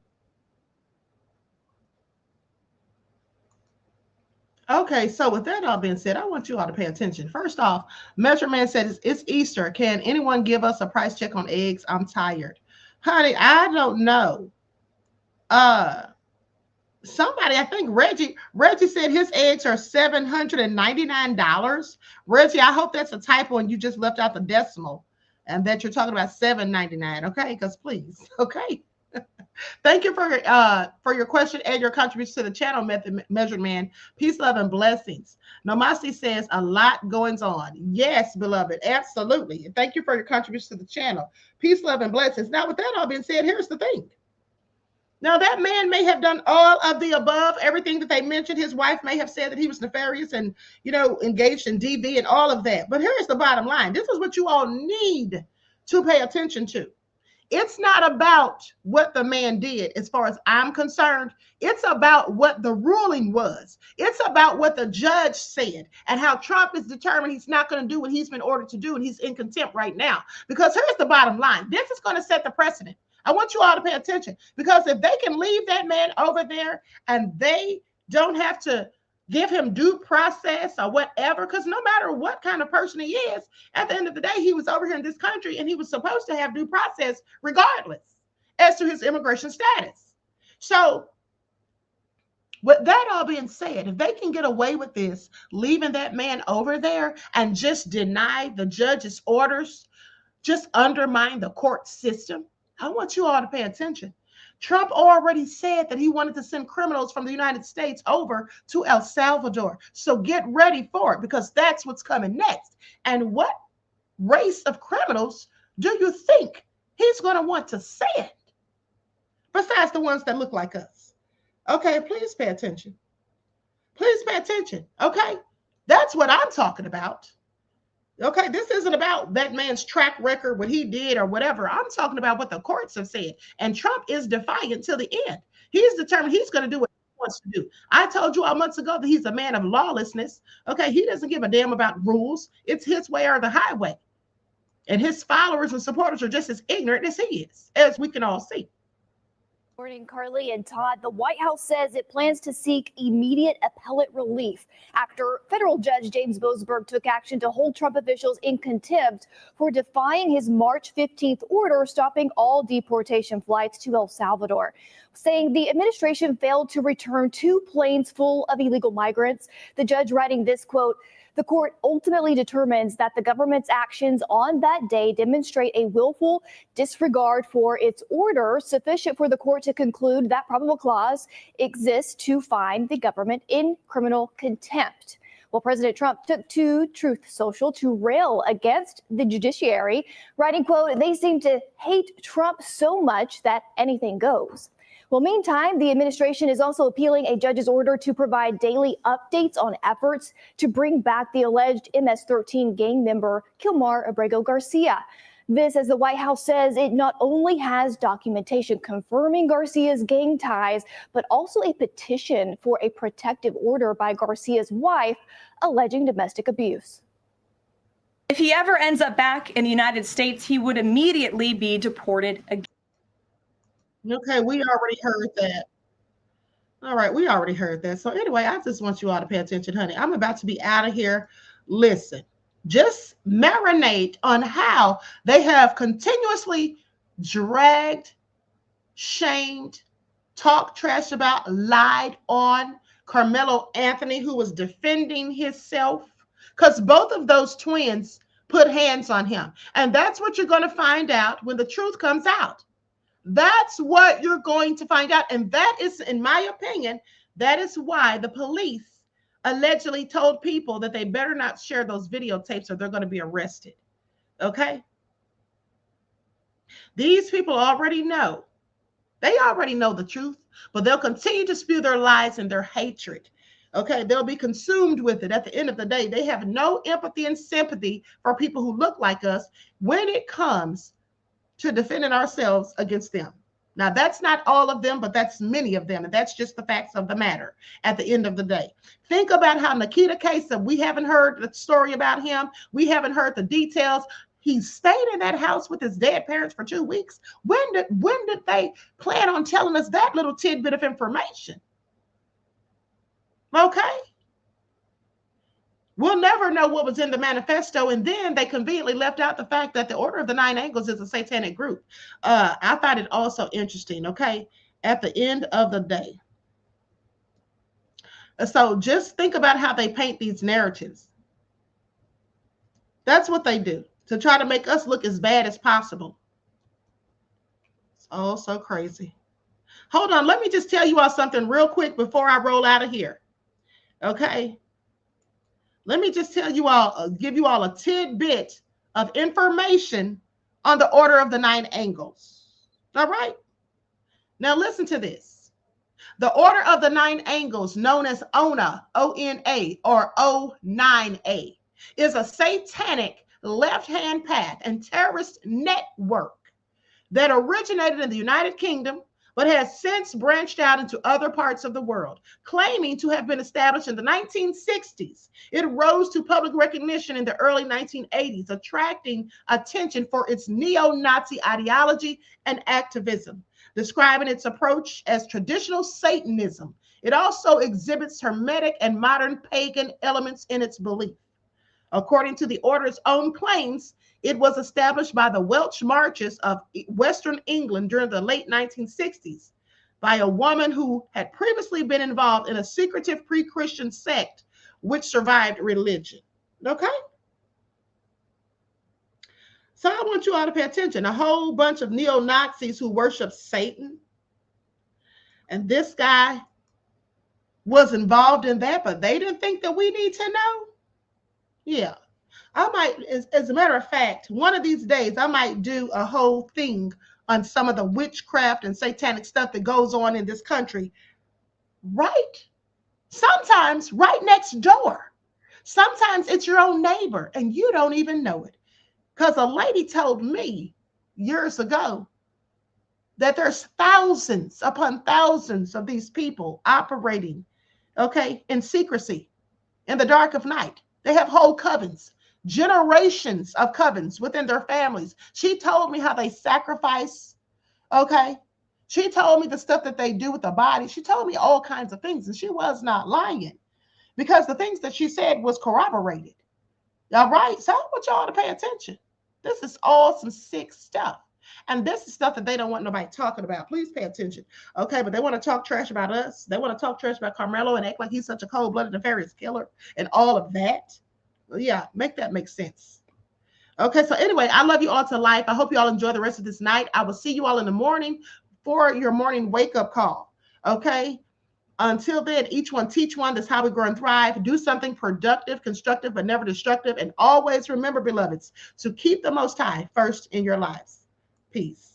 Okay, so with that all being said, I want you all to pay attention. First off, Measure Man said it's Easter. Can anyone give us a price check on eggs? I'm tired. Honey, I don't know. Somebody, I think Reggie said his eggs are $799. Reggie, I hope that's a typo and you just left out the decimal and that you're talking about $799. Okay, because please, okay. Thank you for your question and your contribution to the channel, Measured Man. Peace, love, and blessings. Nomasti says a lot goings on. Yes, beloved, absolutely. And thank you for your contribution to the channel. Peace, love, and blessings. Now, with that all being said, here's the thing. Now, that man may have done all of the above, everything that they mentioned. His wife may have said that he was nefarious and, engaged in DV and all of that. But here's the bottom line. This is what you all need to pay attention to. It's not about what the man did, as far as I'm concerned. It's about what the ruling was. It's about what the judge said and how Trump is determined he's not going to do what he's been ordered to do, and he's in contempt right now. Because here's the bottom line. This is going to set the precedent. I want you all to pay attention, because if they can leave that man over there and they don't have to give him due process or whatever, because no matter what kind of person he is, at the end of the day, he was over here in this country and he was supposed to have due process regardless as to his immigration status. So with that all being said, if they can get away with this, leaving that man over there and just deny the judge's orders, just undermine the court system, I want you all to pay attention. Trump already said that he wanted to send criminals from the United States over to El Salvador. So get ready for it, because that's what's coming next. And what race of criminals do you think he's going to want to send besides the ones that look like us? Okay, please pay attention. Please pay attention. Okay, that's what I'm talking about. Okay, this isn't about that man's track record, what he did or whatever. I'm talking about what the courts have said. And Trump is defiant till the end. He's determined he's going to do what he wants to do. I told you all months ago that he's a man of lawlessness. Okay, he doesn't give a damn about rules. It's his way or the highway. And his followers and supporters are just as ignorant as he is, as we can all see. Morning, Carly and Todd. The White House says it plans to seek immediate appellate relief after federal judge James Boasberg took action to hold Trump officials in contempt for defying his March 15th order stopping all deportation flights to El Salvador, saying the administration failed to return 2 planes full of illegal migrants. The judge writing this, quote, "The court ultimately determines that the government's actions on that day demonstrate a willful disregard for its order, sufficient for the court to conclude that probable cause exists to find the government in criminal contempt." Well, President Trump took to Truth Social to rail against the judiciary, writing, quote, "They seem to hate Trump so much that anything goes." Well, meantime, the administration is also appealing a judge's order to provide daily updates on efforts to bring back the alleged MS-13 gang member Kilmar Abrego Garcia. This, as the White House says, it not only has documentation confirming Garcia's gang ties, but also a petition for a protective order by Garcia's wife alleging domestic abuse. If he ever ends up back in the United States, he would immediately be deported again. Okay, we already heard that. All right, we already heard that. So anyway, I just want you all to pay attention, honey. I'm about to be out of here. Listen, just marinate on how they have continuously dragged, shamed, talked trash about, lied on Karmelo Anthony, who was defending himself, because both of those twins put hands on him. And that's what you're going to find out when the truth comes out. That's what you're going to find out. And that is, in my opinion, that is why the police allegedly told people that they better not share those videotapes or they're going to be arrested. Okay? These people already know. They already know the truth, but they'll continue to spew their lies and their hatred. Okay? They'll be consumed with it. At the end of the day, they have no empathy and sympathy for people who look like us when it comes to defending ourselves against them. Now, that's not all of them, but that's many of them. And that's just the facts of the matter at the end of the day. Think about how Nikita Casab, we haven't heard the story about him. We haven't heard the details. He stayed in that house with his dead parents for 2 weeks. When did they plan on telling us that little tidbit of information? Okay. We'll never know what was in the manifesto. And then they conveniently left out the fact that the Order of the Nine Angles is a satanic group. I find it also interesting, okay, at the end of the day. So just think about how they paint these narratives. That's what they do, to try to make us look as bad as possible. It's all so crazy. Hold on, let me just tell you all something real quick before I roll out of here. Okay? Let me just tell you all, give you all a tidbit of information on the Order of the Nine Angles. All right? Now listen to this. The Order of the Nine Angles, known as ONA, O-N-A, or O9A, is a satanic left-hand path and terrorist network that originated in the United Kingdom, but has since branched out into other parts of the world, claiming to have been established in the 1960s. It rose to public recognition in the early 1980s, attracting attention for its neo-Nazi ideology and activism, describing its approach as traditional Satanism. It also exhibits Hermetic and modern pagan elements in its belief. According to the order's own claims, it was established by the Welsh Marches of Western England during the late 1960s by a woman who had previously been involved in a secretive pre-Christian sect which survived religion. Okay? So I want you all to pay attention. A whole bunch of neo-Nazis who worship Satan. And this guy was involved in that, but they didn't think that we need to know. Yeah. I might, as a matter of fact, one of these days, I might do a whole thing on some of the witchcraft and satanic stuff that goes on in this country. Right? Sometimes right next door. Sometimes it's your own neighbor and you don't even know it. Because a lady told me years ago that there's thousands upon thousands of these people operating, okay, in secrecy, in the dark of night. They have whole covens. Generations of covens within their families. She told me how they sacrifice, okay? She told me the stuff that they do with the body. She told me all kinds of things, and she was not lying because the things that she said was corroborated. All right? So I want y'all to pay attention. This is all some sick stuff. And this is stuff that they don't want nobody talking about. Please pay attention. Okay, but they want to talk trash about us. They want to talk trash about Karmelo and act like he's such a cold-blooded, nefarious killer and all of that. Yeah, make that make sense. Okay, so anyway, I love you all to life. I hope you all enjoy the rest of this night. I will see you all in the morning for your morning wake-up call. Okay? Until then, each one teach one. That's how we grow and thrive. Do something productive, constructive, but never destructive. And always remember, beloveds, to keep the Most High first in your lives. Peace.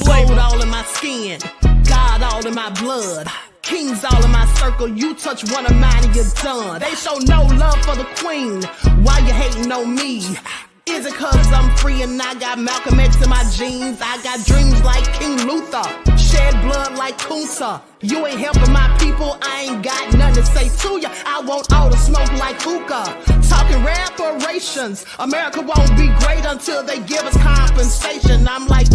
Gold all in my skin, God all in my blood, kings all in my circle. You touch one of mine and you're done. They show no love for the queen. Why you hating on me? Is it cause I'm free and I got Malcolm X in my jeans? I got dreams like King Luther, shed blood like Kunta. You ain't helping my people, I ain't got nothing to say to ya. I want all the smoke like hookah. Talking reparations, America won't be great until they give us compensation. I'm like,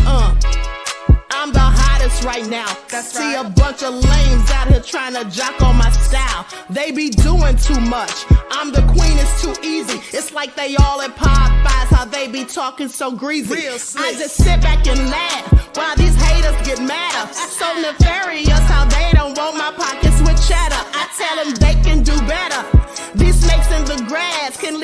I'm the hottest right now. See a bunch of lames out here trying to jock on my style. They be doing too much. I'm the queen, it's too easy. It's like they all at Popeyes, how they be talking so greasy. I just sit back and laugh while these haters get madder. So nefarious how they don't want my pockets with cheddar. I tell them they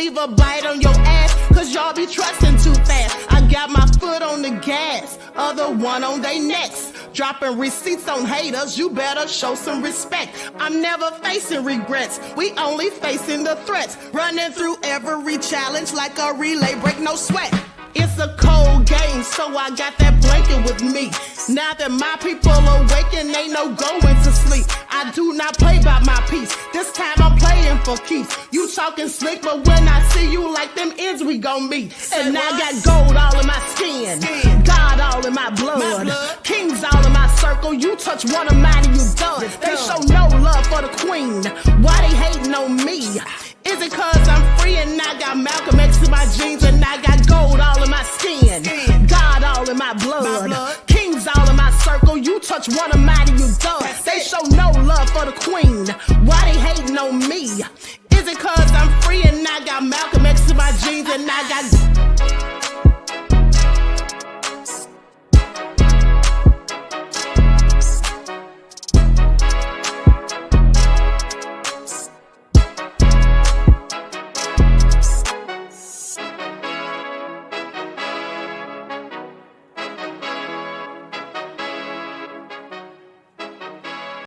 leave a bite on your ass, cause y'all be trusting too fast. I got my foot on the gas, other one on they necks. Dropping receipts on haters, you better show some respect. I'm never facing regrets, we only facing the threats. Running through every challenge like a relay, break no sweat. It's a cold game, so I got that blanket with me. Now that my people awaken, ain't no going to sleep. I do not play by my piece, this time I'm playing for keeps. You talking slick, but when I see you like them ends, we gon' meet. And I got gold all in my skin, God all in my blood, kings all in my circle. You touch one of mine and you done. They show no love for the queen, why they hating on me? Is it cause I'm free and I got Malcolm X in my jeans and I got gold all in my skin, God all in my blood, kings all in my circle. You touch one of mine and you done. They